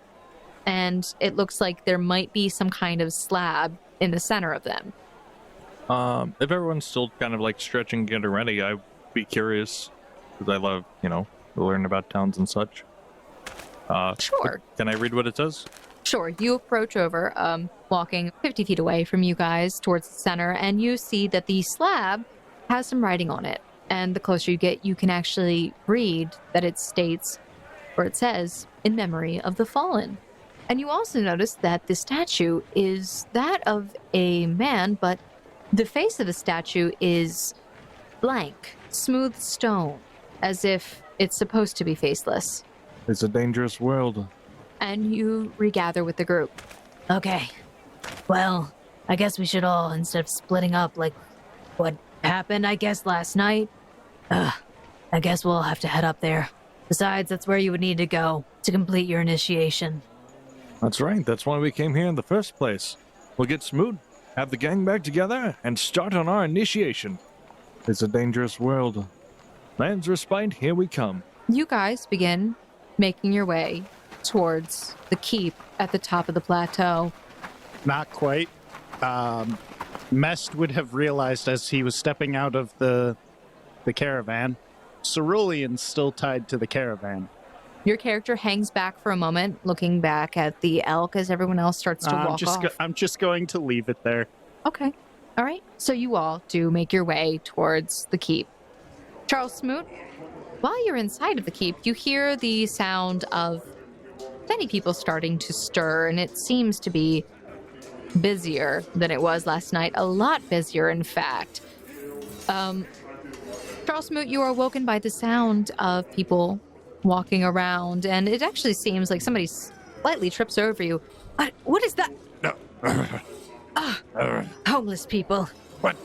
And it looks like there might be some kind of slab in the center of them. If everyone's still kind of like stretching, getting ready, I'd be curious, because I love, to learn about towns and such. Sure. Can I read what it says? Sure. You approach over, walking 50 feet away from you guys towards the center, and you see that the slab has some writing on it. And the closer you get, you can actually read that it states, or it says, in memory of the fallen. And you also notice that the statue is that of a man, but the face of the statue is blank, smooth stone, as if it's supposed to be faceless. It's a dangerous world. And you regather with the group. Okay. Well, I guess we should all, instead of splitting up like what happened, I guess, last night, I guess we'll have to head up there. Besides, that's where you would need to go to complete your initiation. That's right. That's why we came here in the first place. We'll get Smoot, have the gang back together, and start on our initiation. It's a dangerous world. Land's Respite, here we come. You guys begin making your way towards the keep at the top of the plateau. Not quite. Mest would have realized as he was stepping out of the caravan, Cerulean's still tied to the caravan. Your character hangs back for a moment, looking back at the elk as everyone else starts to walk off. I'm just going to leave it there. Okay. All right. So you all do make your way towards the keep. Charles Smoot, while you're inside of the keep, you hear the sound of many people starting to stir, and it seems to be busier than it was last night. A lot busier, in fact. Charles Smoot, you are woken by the sound of people walking around, and it actually seems like somebody slightly trips over you. What is that? No. Homeless people. What?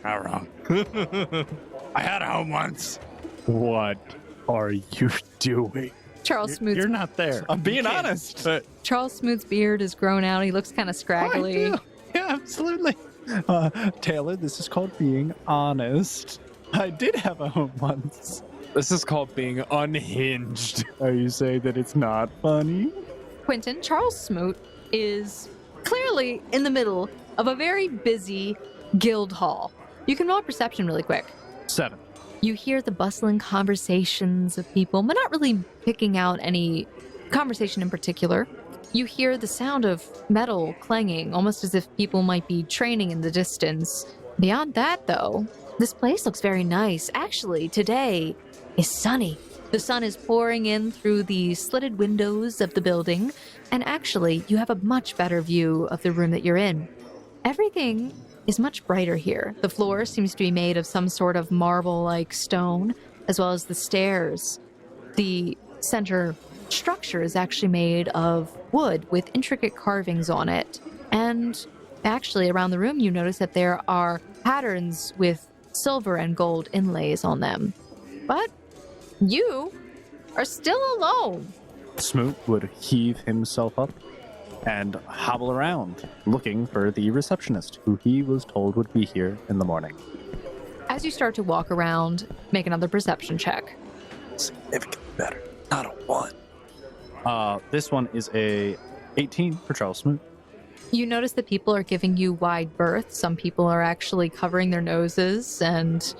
How wrong. I had a home once. What are you doing? Charles Smoot's You're not there. I'm being honest. Charles Smoot's beard is grown out. He looks kind of scraggly. I do. Yeah, absolutely. Taylor, this is called being honest. I did have a home once. This is called being unhinged. Are you saying that it's not funny? Quentin, Charles Smoot is clearly in the middle of a very busy guild hall. You can roll perception really quick. 7. You hear the bustling conversations of people, but not really picking out any conversation in particular. You hear the sound of metal clanging, almost as if people might be training in the distance. Beyond that, though, this place looks very nice. Actually, today is sunny. The sun is pouring in through the slitted windows of the building, and actually, you have a much better view of the room that you're in. Everything is much brighter here. The floor seems to be made of some sort of marble-like stone, as well as the stairs. The center structure is actually made of wood with intricate carvings on it. And actually, around the room, you notice that there are patterns with silver and gold inlays on them. But you are still alone. Smoot would heave himself up and hobble around, looking for the receptionist, who he was told would be here in the morning. As you start to walk around, make another perception check. Significantly better. Not a 1. This one is a 18 for Charles Smoot. You notice that people are giving you wide berth. Some people are actually covering their noses, and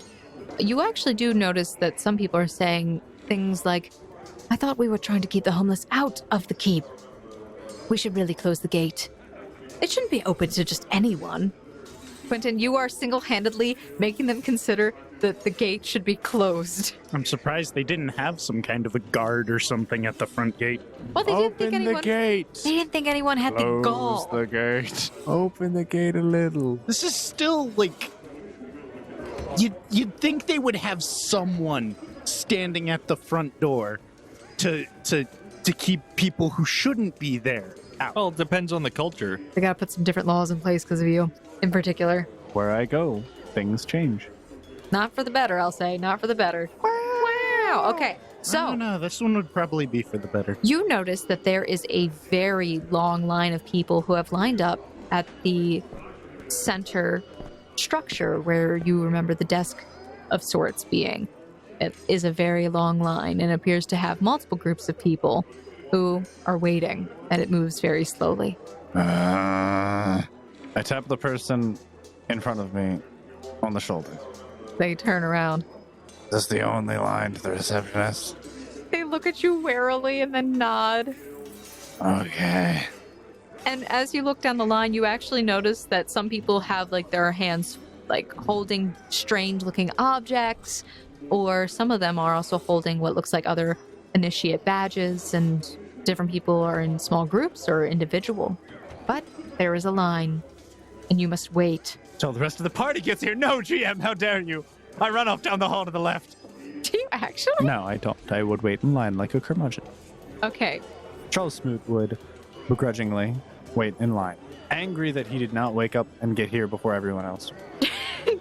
you actually do notice that some people are saying things like, I thought we were trying to keep the homeless out of the keep. We should really close the gate. It shouldn't be open to just anyone. Quentin, you are single-handedly making them consider that the gate should be closed. I'm surprised they didn't have some kind of a guard or something at the front gate. Well, they didn't think Open the anyone. gate. They didn't think anyone had the Close gall. the gate. Open the gate a little. This is still like you'd think they would have someone standing at the front door to keep people who shouldn't be there out. Well, it depends on the culture. They gotta put some different laws in place because of you, in particular. Where I go, things change. Not for the better, I'll say. Not for the better. Wow. Okay, so No, this one would probably be for the better. you notice that there is a very long line of people who have lined up at the center structure where you remember the desk of sorts being. It is a very long line and appears to have multiple groups of people who are waiting, and it moves very slowly. I tap the person in front of me on the shoulder. They turn around. Is this the only line to the receptionist? They look at you warily and then nod. Okay. And as you look down the line, you actually notice that some people have like their hands like holding strange looking objects, or some of them are also holding what looks like other initiate badges, and different people are in small groups or individual. But there is a line, and you must wait. Till the rest of the party gets here. No, GM, how dare you? I run off down the hall to the left. Do you actually? No, I don't. I would wait in line like a curmudgeon. Okay. Charles Smoot would begrudgingly wait in line, angry that he did not wake up and get here before everyone else.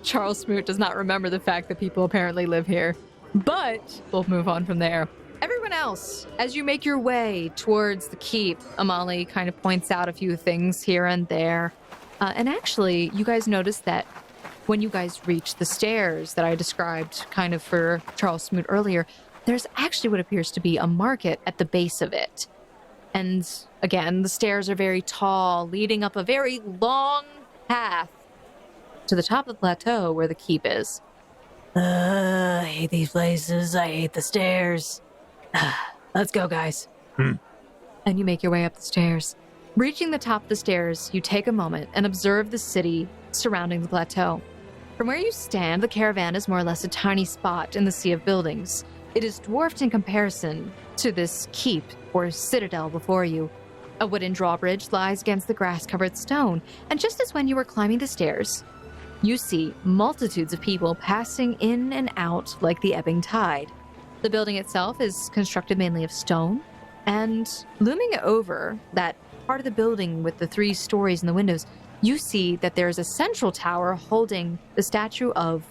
Charles Smoot does not remember the fact that people apparently live here. But we'll move on from there. Everyone else, as you make your way towards the keep, Amali kind of points out a few things here and there. And actually, you guys notice that when you guys reach the stairs that I described kind of for Charles Smoot earlier, there's actually what appears to be a market at the base of it. And again, the stairs are very tall, leading up a very long path to the top of the plateau where the keep is. I hate these places. I hate the stairs. Let's go, guys. And you make your way up the stairs. Reaching the top of the stairs, you take a moment and observe the city surrounding the plateau. From where you stand, the caravan is more or less a tiny spot in the sea of buildings. It is dwarfed in comparison to this keep or citadel before you. A wooden drawbridge lies against the grass-covered stone, and just as when you were climbing the stairs, you see multitudes of people passing in and out like the ebbing tide. The building itself is constructed mainly of stone, and looming over that part of the building with the 3 stories in the windows, you see that there is a central tower holding the statue of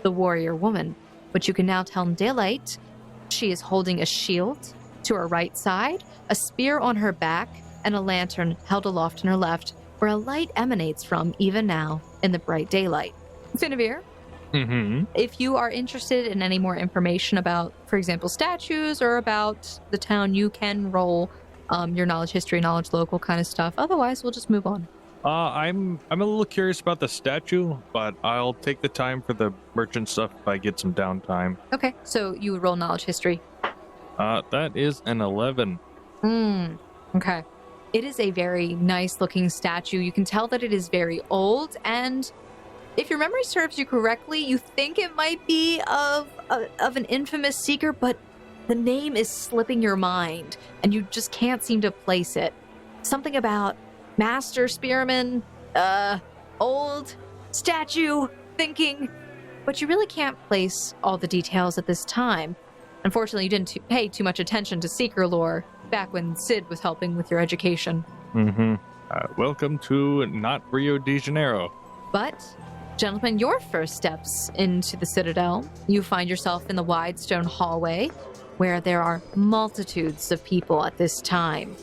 the warrior woman, which you can now tell in daylight. She is holding a shield to her right side, a spear on her back, and a lantern held aloft in her left, where a light emanates from even now in the bright daylight. Finavir, if you are interested in any more information about, for example, statues or about the town, you can roll your knowledge history, knowledge local kind of stuff. Otherwise, we'll just move on. I'm a little curious about the statue, but I'll take the time for the merchant stuff if I get some downtime. Okay, so you would roll knowledge history. That is an 11. Okay. It is a very nice looking statue. You can tell that it is very old, and if your memory serves you correctly, you think it might be of an infamous seeker, but the name is slipping your mind, and you just can't seem to place it. Something about master spearman, old statue, thinking, but you really can't place all the details at this time. Unfortunately, you didn't pay too much attention to Seeker lore back when Sid was helping with your education. Mm-hmm. Welcome to not Rio de Janeiro. But, gentlemen, your first steps into the Citadel, you find yourself in the wide stone hallway where there are multitudes of people at this time.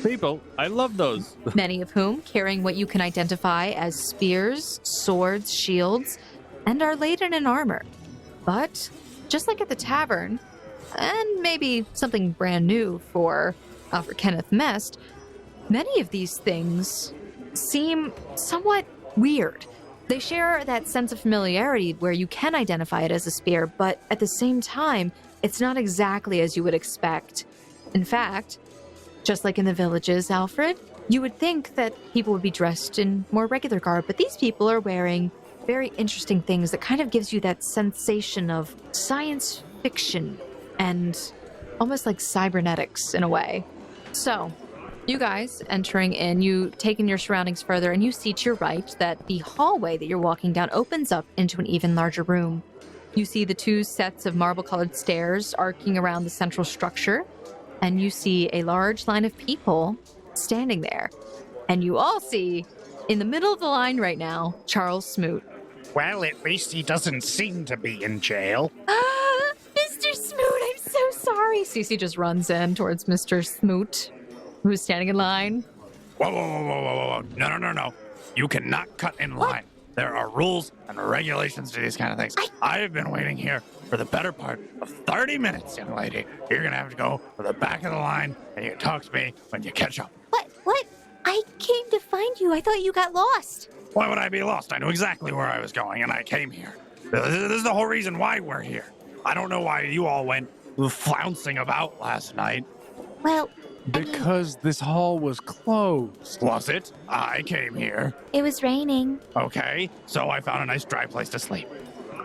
People, I love those. Many of whom carrying what you can identify as spears, swords, shields, and are laden in armor. But, just like at the tavern, and maybe something brand new for Alfred Kenneth Mest, many of these things seem somewhat weird. They share that sense of familiarity where you can identify it as a spear, but at the same time, it's not exactly as you would expect. In fact, just like in the villages, Alfred, you would think that people would be dressed in more regular garb, but these people are wearing very interesting things that kind of gives you that sensation of science fiction and almost like cybernetics in a way. So, you guys entering in, you take in your surroundings further, and you see to your right that the hallway that you're walking down opens up into an even larger room. You see the two sets of marble-colored stairs arcing around the central structure, and you see a large line of people standing there. And you all see, in the middle of the line right now, Charles Smoot. Well, at least he doesn't seem to be in jail. Mr. Smoot, I'm so sorry. Cece just runs in towards Mr. Smoot, who's standing in line. Whoa. No. You cannot cut in line. There are rules and regulations to these kind of things. I have been waiting here for the better part of 30 minutes, young lady. You're going to have to go to the back of the line, and you can talk to me when you catch up. What? I came to find you. I thought you got lost. Why would I be lost? I knew exactly where I was going, and I came here. This is the whole reason why we're here. I don't know why you all went flouncing about last night. Well, Because this hall was closed. Was it? I came here. it was raining. Okay, so I found a nice dry place to sleep.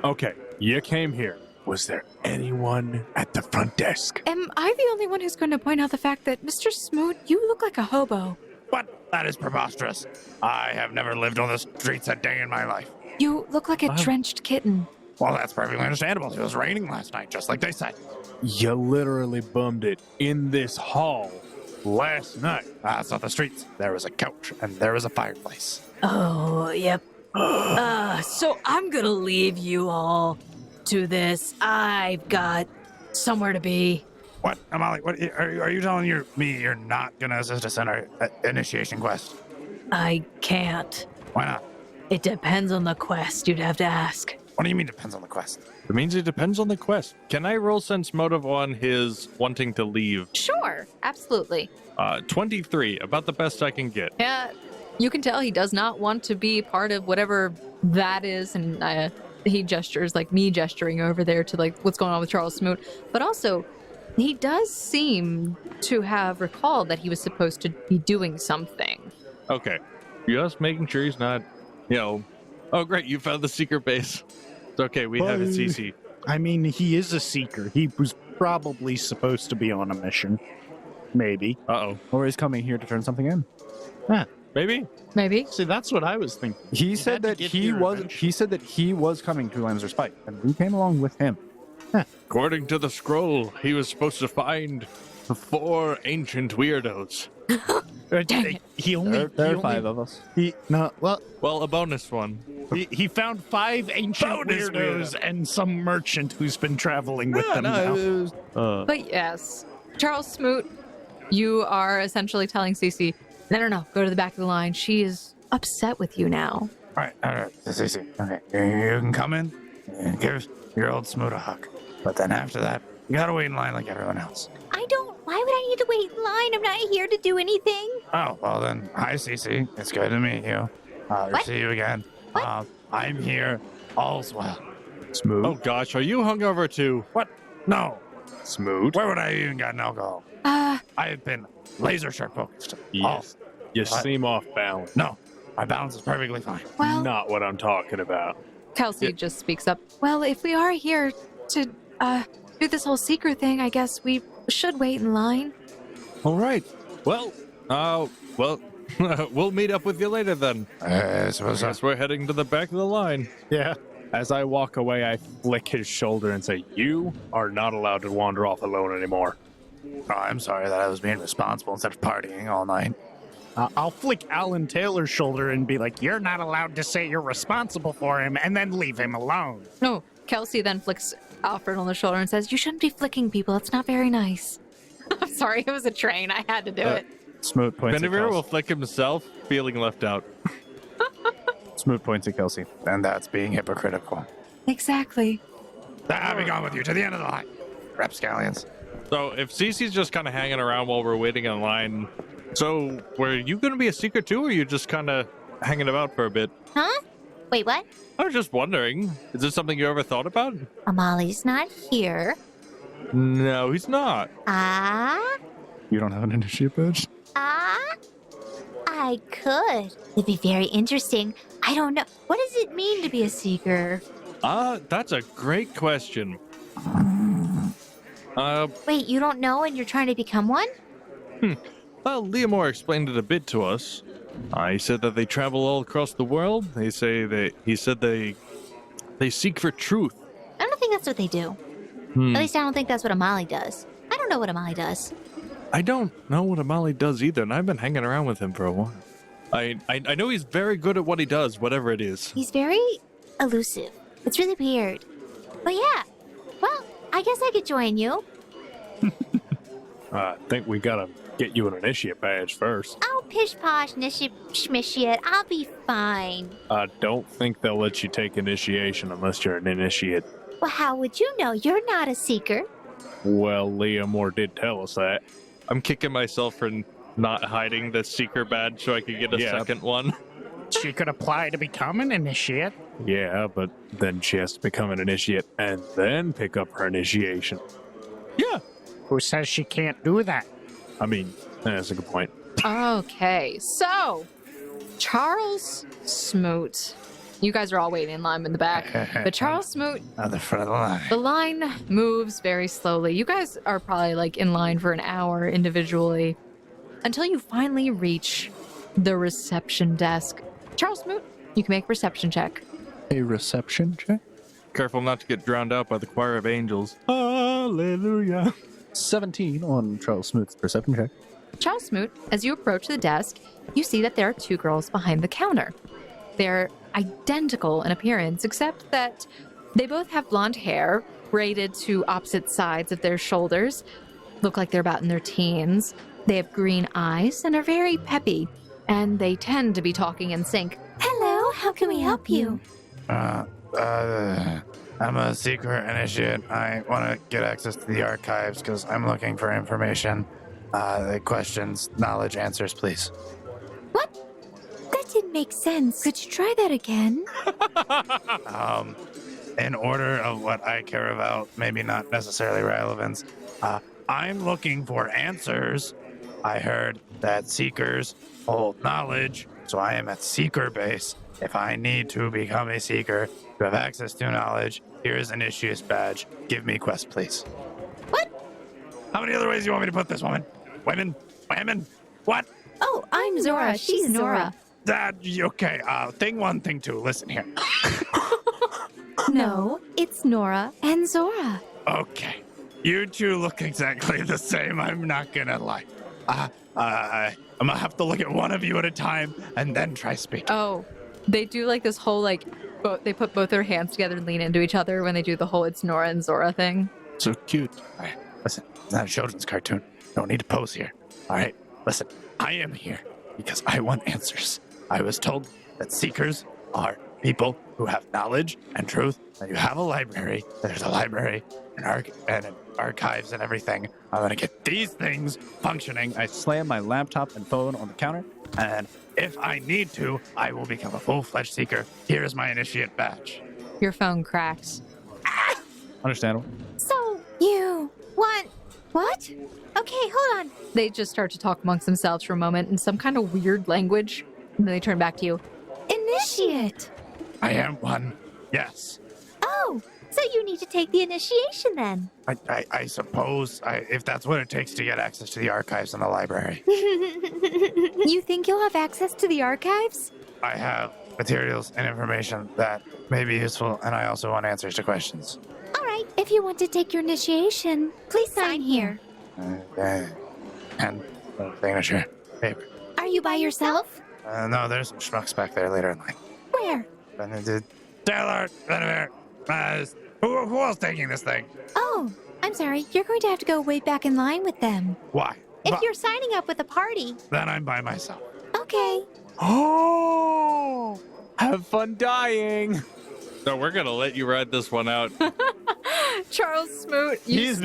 Okay, you came here. Was there anyone at the front desk? Am I the only one who's going to point out the fact that, Mr. Smoot, you look like a hobo? What? That is preposterous. I have never lived on the streets a day in my life. You look like a drenched kitten. Well, that's perfectly understandable. It was raining last night, just like they said. You literally bummed it in this hall last night. That's not the streets. There was a couch, and there was a fireplace. Oh, yep. So I'm gonna leave you all to this. I've got somewhere to be. What, Amali? What are you telling me you're not gonna assist us in our initiation quest? I can't. Why not? It depends on the quest, you'd have to ask. What do you mean depends on the quest? It means it depends on the quest. Can I roll sense motive on his wanting to leave? Sure, absolutely. 23, about the best I can get. Yeah, you can tell he does not want to be part of whatever that is, and he gestures like me gesturing over there to like what's going on with Charles Smoot. But also, he does seem to have recalled that he was supposed to be doing something. Okay, just making sure he's not, oh great, you found the secret base. It's okay, we have it, CC. I mean, he is a seeker. He was probably supposed to be on a mission. Maybe. Uh-oh. Or he's coming here to turn something in. Maybe? Maybe. See, that's what I was thinking. He had said to that get he here was. eventually. He said that he was coming to Lamb's Respite, and we came along with him. According to the scroll, he was supposed to find the 4 ancient weirdos. Dang it. He only. There he are 5 only, of us. Well, a bonus one. he found 5 ancient Bonus weirdos weirdo. and some merchant who's been traveling with them now. But yes, Charles Smoot, you are essentially telling Cece, no, go to the back of the line. She is upset with you now. All right, Cece. Okay, you can come in and give your old Smoot a hug. But then after that, you gotta wait in line like everyone else. Why would I need to wait in line? I'm not here to do anything. Oh, well then, hi Cece. It's good to meet you. What? See you again. What? I'm here. All's well. Smooth. Oh gosh, are you hungover too? What? No. Smooth. Where would I even gotten alcohol? I have been laser sharp focused. Yes. You What? seem off balance. No, my balance is perfectly fine. Well, Not what I'm talking about. Kelsey just speaks up. Well, if we are here to do this whole seeker thing, I guess we should wait in line. All right. Well, we'll meet up with you later then. I guess we're heading to the back of the line. Yeah. As I walk away, I flick his shoulder and say, "You are not allowed to wander off alone anymore." Oh, I'm sorry that I was being responsible instead of partying all night. I'll flick Alan Taylor's shoulder and be like, "You're not allowed to say you're responsible for him," and then leave him alone. No, Kelsey then flicks Alfred on the shoulder and says, "You shouldn't be flicking people. It's not very nice." I'm sorry, it was a train. I had to do it. Smoot points at Benevere will Kelsey. flick himself, feeling left out. Smoot points at Kelsey. And that's being hypocritical. Exactly. I'll be gone with you to the end of the line. Rapscallions. So if Cece's just kind of hanging around while we're waiting in line, so were you going to be a seeker too, or are you just kind of hanging about for a bit? Huh? Wait, what? I was just wondering, is this something you ever thought about? Amali's not here. No, he's not. You don't have an initiate badge? I could. It'd be very interesting. I don't know. What does it mean to be a seeker? That's a great question. Wait, you don't know and you're trying to become one? Well, Leomore explained it a bit to us. He said that they travel all across the world. He said they seek for truth. I don't think that's what they do. At least I don't think that's what Amali does. I don't know what Amali does. I don't know what Amali does either, and I've been hanging around with him for a while. I know he's very good at what he does, whatever it is. He's very elusive. It's really weird. But yeah, well, I guess I could join you. I think we gotta get you an initiate badge first. Oh, pish posh, shmishiet. I'll be fine. I don't think they'll let you take initiation unless you're an initiate. Well, how would you know? You're not a seeker. Well, Leomore did tell us that. I'm kicking myself for not hiding the seeker badge so I could get a second one. She could apply to become an initiate. Yeah, but then she has to become an initiate and then pick up her initiation. Yeah. Who says she can't do that? I mean, that's a good point. Okay, so Charles Smoot. You guys are all waiting in line in the back. But Charles Smoot, On the front of the line. the line moves very slowly. You guys are probably like in line for an hour individually until you finally reach the reception desk. Charles Smoot, you can make a perception check. A reception check? Careful not to get drowned out by the choir of angels. Hallelujah. 17 on Charles Smoot's perception check. Charles Smoot, as you approach the desk, you see that there are two girls behind the counter. They're identical in appearance, except that they both have blonde hair, braided to opposite sides of their shoulders, look like they're about in their teens. They have green eyes and are very peppy, and they tend to be talking in sync. Hello, how can we help you? I'm a secret initiate. I want to get access to the archives because I'm looking for information. The questions, knowledge, answers, please. What? That didn't make sense. Could you try that again? In order of what I care about, maybe not necessarily relevance, I'm looking for answers. I heard that seekers hold knowledge, so I am at seeker base. If I need to become a seeker to have access to knowledge, here's an initiate badge. Give me quest, please. What? How many other ways do you want me to put this, woman? Women? What? Oh, I'm Zora. She's Nora. Okay, thing one, thing two, listen here. No, it's Nora and Zora. Okay. You two look exactly the same, I'm not gonna lie. I'm gonna have to look at one of you at a time and then try speaking. Oh, they do like this whole like, they put both their hands together and lean into each other when they do the whole it's Nora and Zora thing. So cute. All right, listen, it's not a children's cartoon. Don't need to pose here. All right, listen, I am here because I want answers. I was told that seekers are people who have knowledge and truth, and you have a library. There's a library and archives and everything. I'm gonna get these things functioning. I slam my laptop and phone on the counter. And if I need to, I will become a full-fledged seeker. Here's my initiate badge. Your phone cracks. Understandable. So, you want what? Okay, hold on. They just start to talk amongst themselves for a moment in some kind of weird language, and then they turn back to you. Initiate. I am one. Yes. Oh, So you need to take the initiation then. I suppose, if that's what it takes to get access to the archives in the library. You think you'll have access to the archives? I have materials and information that may be useful, and I also want answers to questions. All right, if you want to take your initiation, please sign here. And signature paper. Are you by yourself? No, there's some schmucks back there later in line. Where? Taylor, who else taking this thing? Oh, I'm sorry. You're going to have to go way back in line with them. Why? If you're signing up with a party. Then I'm by myself. Okay. Oh, have fun dying. So we're gonna let you ride this one out. Charles Smoot, He's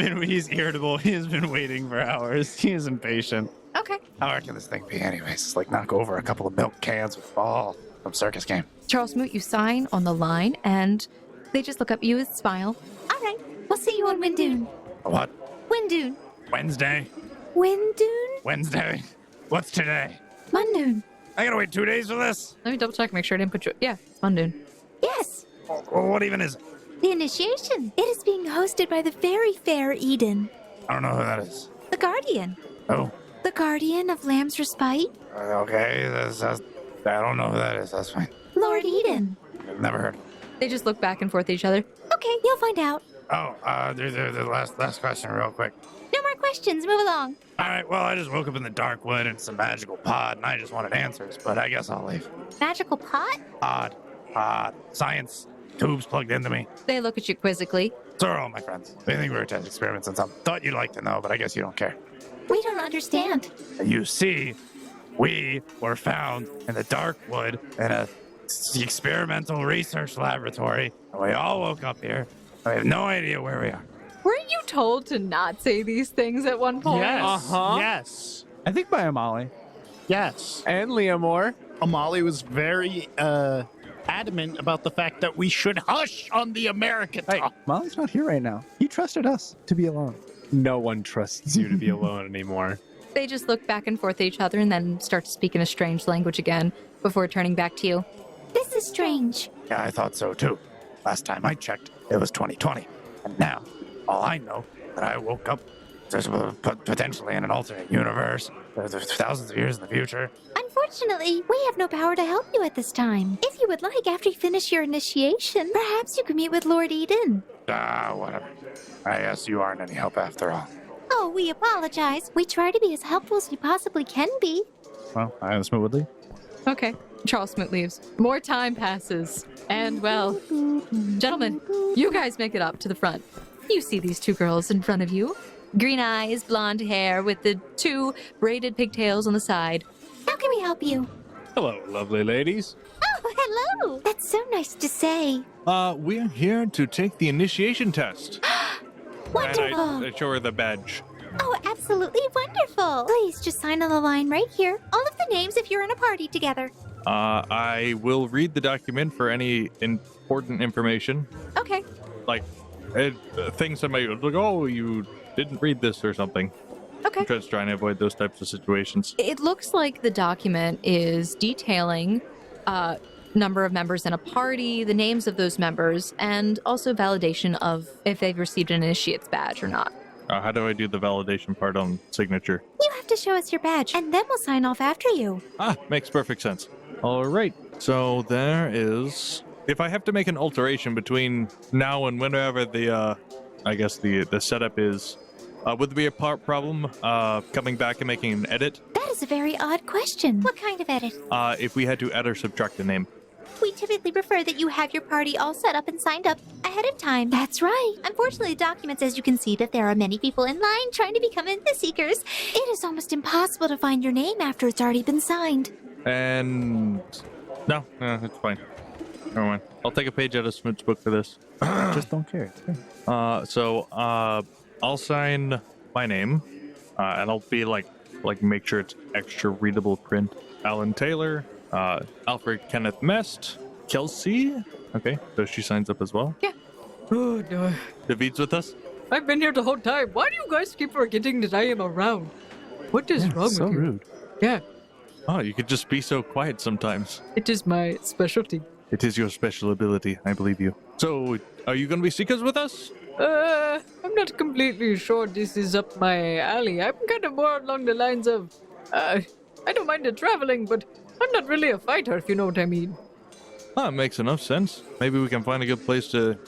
irritable. He has been waiting for hours. He is impatient. Okay. How hard can this thing be anyways? It's like knock over a couple of milk cans with ball from circus game. Charles Smoot, you sign on the line, and they just look up at you with a smile. All right. We'll see you on Windoon. What? Windoon. Wednesday? Windoon? Wednesday? What's today? Mundoon. I gotta wait 2 days for this? Let me double check, make sure I didn't put you. Yeah, it's Mundoon. Yes. Well, what even is it? The initiation. It is being hosted by the very fair Eden. I don't know who that is. The Guardian. Oh, The Guardian of Lamb's Respite. okay. I don't know who that is. That's fine. Lord Eden. I've never heard. They just look back and forth at each other. Okay, you'll find out. Oh, the last question real quick. No more questions. Move along. All right, well, I just woke up in the dark wood in some magical pod, and I just wanted answers, but I guess I'll leave. Magical pot? Pod. Science. Tubes plugged into me. They look at you quizzically. So are all my friends. They think we were test experiments and something. Thought you'd like to know, but I guess you don't care. We don't understand. You see, we were found in the dark wood in a experimental research laboratory, and we all woke up here. We have no idea where we are. weren't you told to not say these things at one point? Yes. Uh-huh. Yes. I think by Amali. Yes. And Leomore. Amali was very adamant about the fact that we should hush on the American Hey, talk. Molly's not here right now. He trusted us to be alone. No one trusts you to be alone anymore. They just look back and forth at each other and then start to speak in a strange language again before turning back to you. This is strange. Yeah, I thought so too. Last time I checked, it was 2020. And now, all I know, that I woke up there's potentially in an alternate universe. There's thousands of years in the future. Unfortunately, we have no power to help you at this time. If you would like, after you finish your initiation, perhaps you can meet with Lord Eden. Whatever. I guess you aren't any help after all. Oh, we apologize. We try to be as helpful as we possibly can be. Well, I am smoothly. Okay. Charles Smoot leaves. More time passes. And, well, gentlemen, you guys make it up to the front. You see these two girls in front of you. Green eyes, blonde hair, with the two braided pigtails on the side. How can we help you? Hello, lovely ladies. Oh, hello. That's so nice to say. We're here to take the initiation test. Wonderful. And I show her the badge. Oh, absolutely wonderful. Please just sign on the line right here. All of the names if you're in a party together. I will read the document for any important information. Okay. Like, things that might like, oh, you didn't read this or something. Okay. Just trying to avoid those types of situations. It looks like the document is detailing number of members in a party, the names of those members, and also validation of if they've received an initiate's badge or not. How do I do the validation part on signature? You have to show us your badge, and then we'll sign off after you. Makes perfect sense. All right. So there is... If I have to make an alteration between now and whenever the, I guess the setup is, would there be a problem coming back and making an edit? That is a very odd question. What kind of edit? If we had to add or subtract a name. We typically prefer that you have your party all set up and signed up ahead of time. That's right. Unfortunately, the document says you can see that there are many people in line trying to become the seekers. It is almost impossible to find your name after it's already been signed. And... No, it's fine. Never mind. I'll take a page out of Smoot's book for this. Just don't care. So I'll sign my name, and I'll be like make sure it's extra readable print. Alan Taylor, Alfred Kenneth Mest, Kelsey. Okay, so she signs up as well. Yeah. Oh, no. David's with us. I've been here the whole time. Why do you guys keep forgetting that I am around? What is wrong so with you? rude. Yeah, Oh, you could just be so quiet sometimes. it is my specialty. It is your special ability, I believe you. So, are you going to be seekers with us? I'm not completely sure this is up my alley. I'm kind of more along the lines of, I don't mind the traveling, but I'm not really a fighter, if you know what I mean. Ah, makes enough sense. Maybe we can find a good place to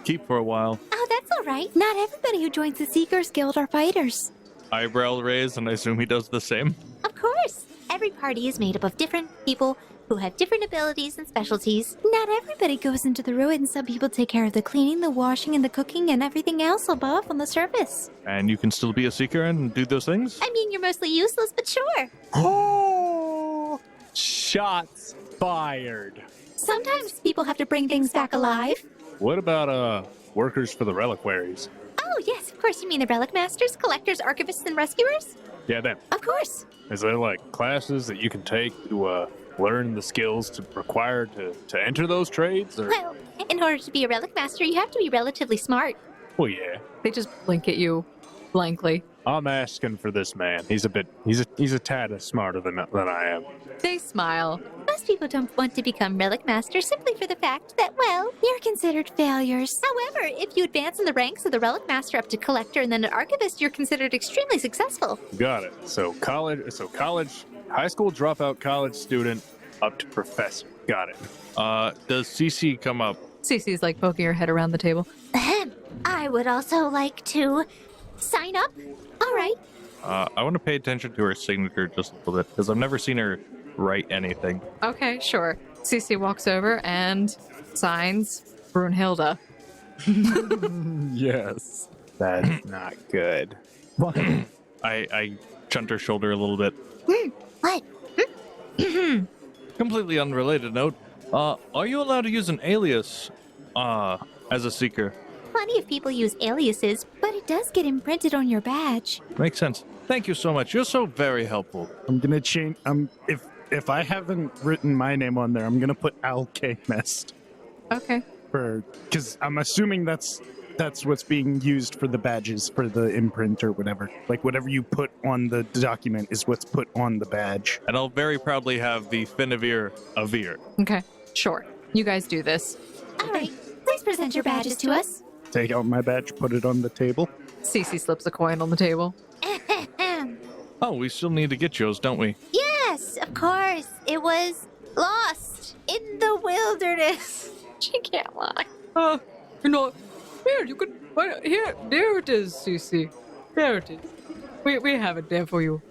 keep for a while. Oh, that's all right. Not everybody who joins the Seekers Guild are fighters. Eyebrow raised, and I assume he does the same. Of course. Every party is made up of different people who have different abilities and specialties. Not everybody goes into the ruins. Some people take care of the cleaning, the washing, and the cooking, and everything else above on the surface. And you can still be a seeker and do those things? I mean, you're mostly useless, but sure. Oh! Shots fired. Sometimes people have to bring things back alive. What about workers for the reliquaries? Oh, yes, of course. You mean the relic masters, collectors, archivists, and rescuers? Yeah, them. Of course. Is there like classes that you can take to learn the skills required to enter those trades? Or? Well, in order to be a relic master, you have to be relatively smart. Well, yeah. They just blink at you blankly. I'm asking for this man. He's a tad smarter than I am. They smile. Most people don't want to become relic masters simply for the fact that, well, you're considered failures. However, if you advance in the ranks of the relic master up to collector and then an archivist, you're considered extremely successful. Got it. So college, high school dropout college student up to professor. Got it. Does CC come up? Cece's like poking her head around the table. Ahem. I would also like to sign up. All right. I want to pay attention to her signature just a little bit, because I've never seen her write anything. Okay, sure. Cece walks over and signs Brunhilde. Yes. That's not good. I chunt her shoulder a little bit. What? Completely unrelated note. Are you allowed to use an alias as a seeker? Plenty of people use aliases, but it does get imprinted on your badge. Makes sense. Thank you so much. You're so very helpful. I'm gonna change. If I haven't written my name on there, I'm gonna put Mest Okay. because I'm assuming that's what's being used for the badges for the imprint or whatever. Like whatever you put on the document is what's put on the badge. And I'll very proudly have the Finavir Avir. Okay, sure. You guys do this. All right. Please present your badges to us. Take out my badge, put it on the table. Cece slips a coin on the table. Oh, we still need to get yours, don't we? Yes, of course. It was lost in the wilderness. She can't lie. You know, here, you could, here, there it is, Cece. There it is. We have it there for you.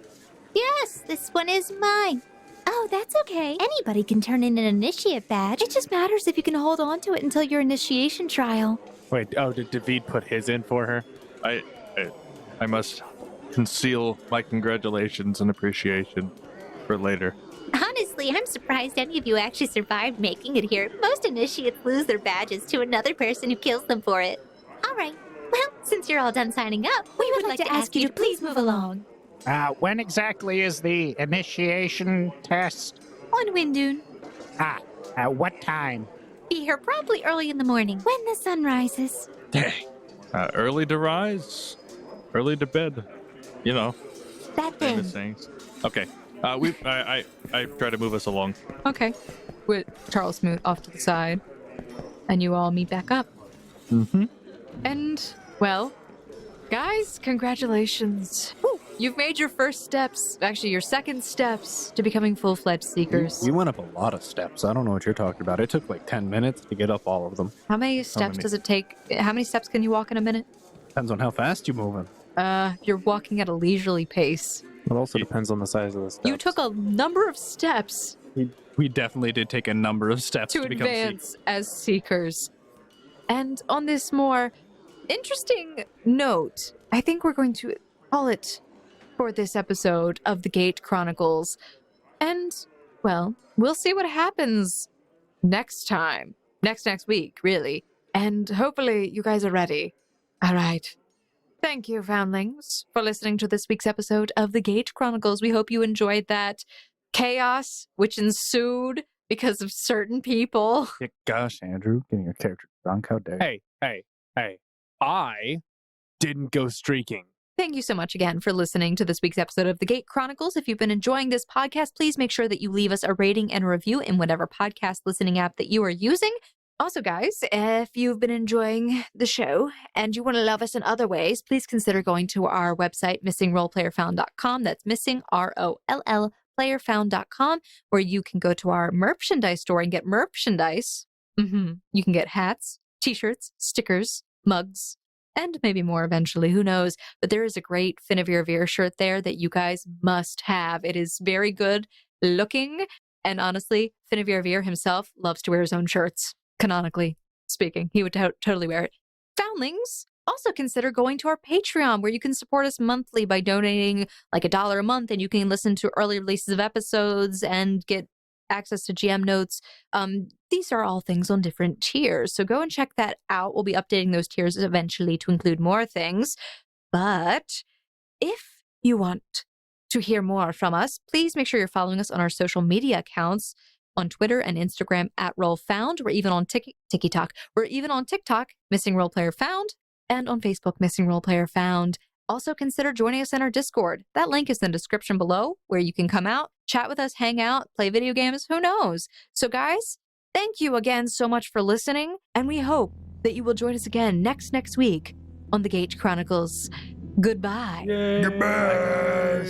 Yes, this one is mine. Oh, that's okay. Anybody can turn in an initiate badge. It just matters if you can hold on to it until your initiation trial. Wait, did David put his in for her? I must conceal my congratulations and appreciation for later. Honestly, I'm surprised any of you actually survived making it here. Most initiates lose their badges to another person who kills them for it. All right. Well, since you're all done signing up, we would like to ask you to please move along. When exactly is the initiation test? On Windoon. At what time? Be here promptly early in the morning when the sun rises. Early to rise, early to bed. You know, That thing. famous sayings. Okay. I try to move us along. Okay. With Charles Smoot off to the side. And you all meet back up. Mm-hmm. And, well, guys, congratulations. Woo. You've made your first steps, actually your second steps to becoming full-fledged seekers. We went up a lot of steps. I don't know what you're talking about. It took like 10 minutes to get up all of them. How many steps does it take? How many steps can you walk in a minute? Depends on how fast you're moving. You're walking at a leisurely pace. It also depends on the size of the steps. You took a number of steps We definitely did take a number of steps to become advance as seekers. And on this more interesting note, I think we're going to call it for this episode of the Gate Chronicles. And, well, we'll see what happens next time. Next week, really. And hopefully you guys are ready. All right. Thank you, Foundlings, for listening to this week's episode of the Gate Chronicles. We hope you enjoyed that chaos which ensued because of certain people. Yeah, gosh, Andrew, getting your character drunk, how dare you? Hey. I didn't go streaking. Thank you so much again for listening to this week's episode of the Gate Chronicles. If you've been enjoying this podcast, please make sure that you leave us a rating and a review in whatever podcast listening app that you are using. Also, guys, if you've been enjoying the show and you want to love us in other ways, please consider going to our website, missingroleplayerfound.com. That's missing, ROLL, playerfound.com, where you can go to our merchandise store and get merchandise. You can get hats, t-shirts, stickers, mugs, and maybe more eventually, who knows. But there is a great Finavir shirt there that you guys must have. It is very good looking, and honestly, Finavir himself loves to wear his own shirts. Canonically speaking, he would totally wear it. Foundlings, also consider going to our Patreon, where you can support us monthly by donating like $1 a month, and you can listen to early releases of episodes and get access to GM notes. These are all things on different tiers, so go and check that out. We'll be updating those tiers eventually to include more things. But if you want to hear more from us, please make sure you're following us on our social media accounts on Twitter and Instagram at RollFound. We're even on TikTok. We're even on TikTok, Missing Role Player Found, and on Facebook, Missing Role Player Found. Also consider joining us in our Discord. That link is in the description below, where you can come out, chat with us, hang out, play video games, who knows? So guys, thank you again so much for listening, and we hope that you will join us again next week on the Gate Chronicles. Goodbye. Goodbye.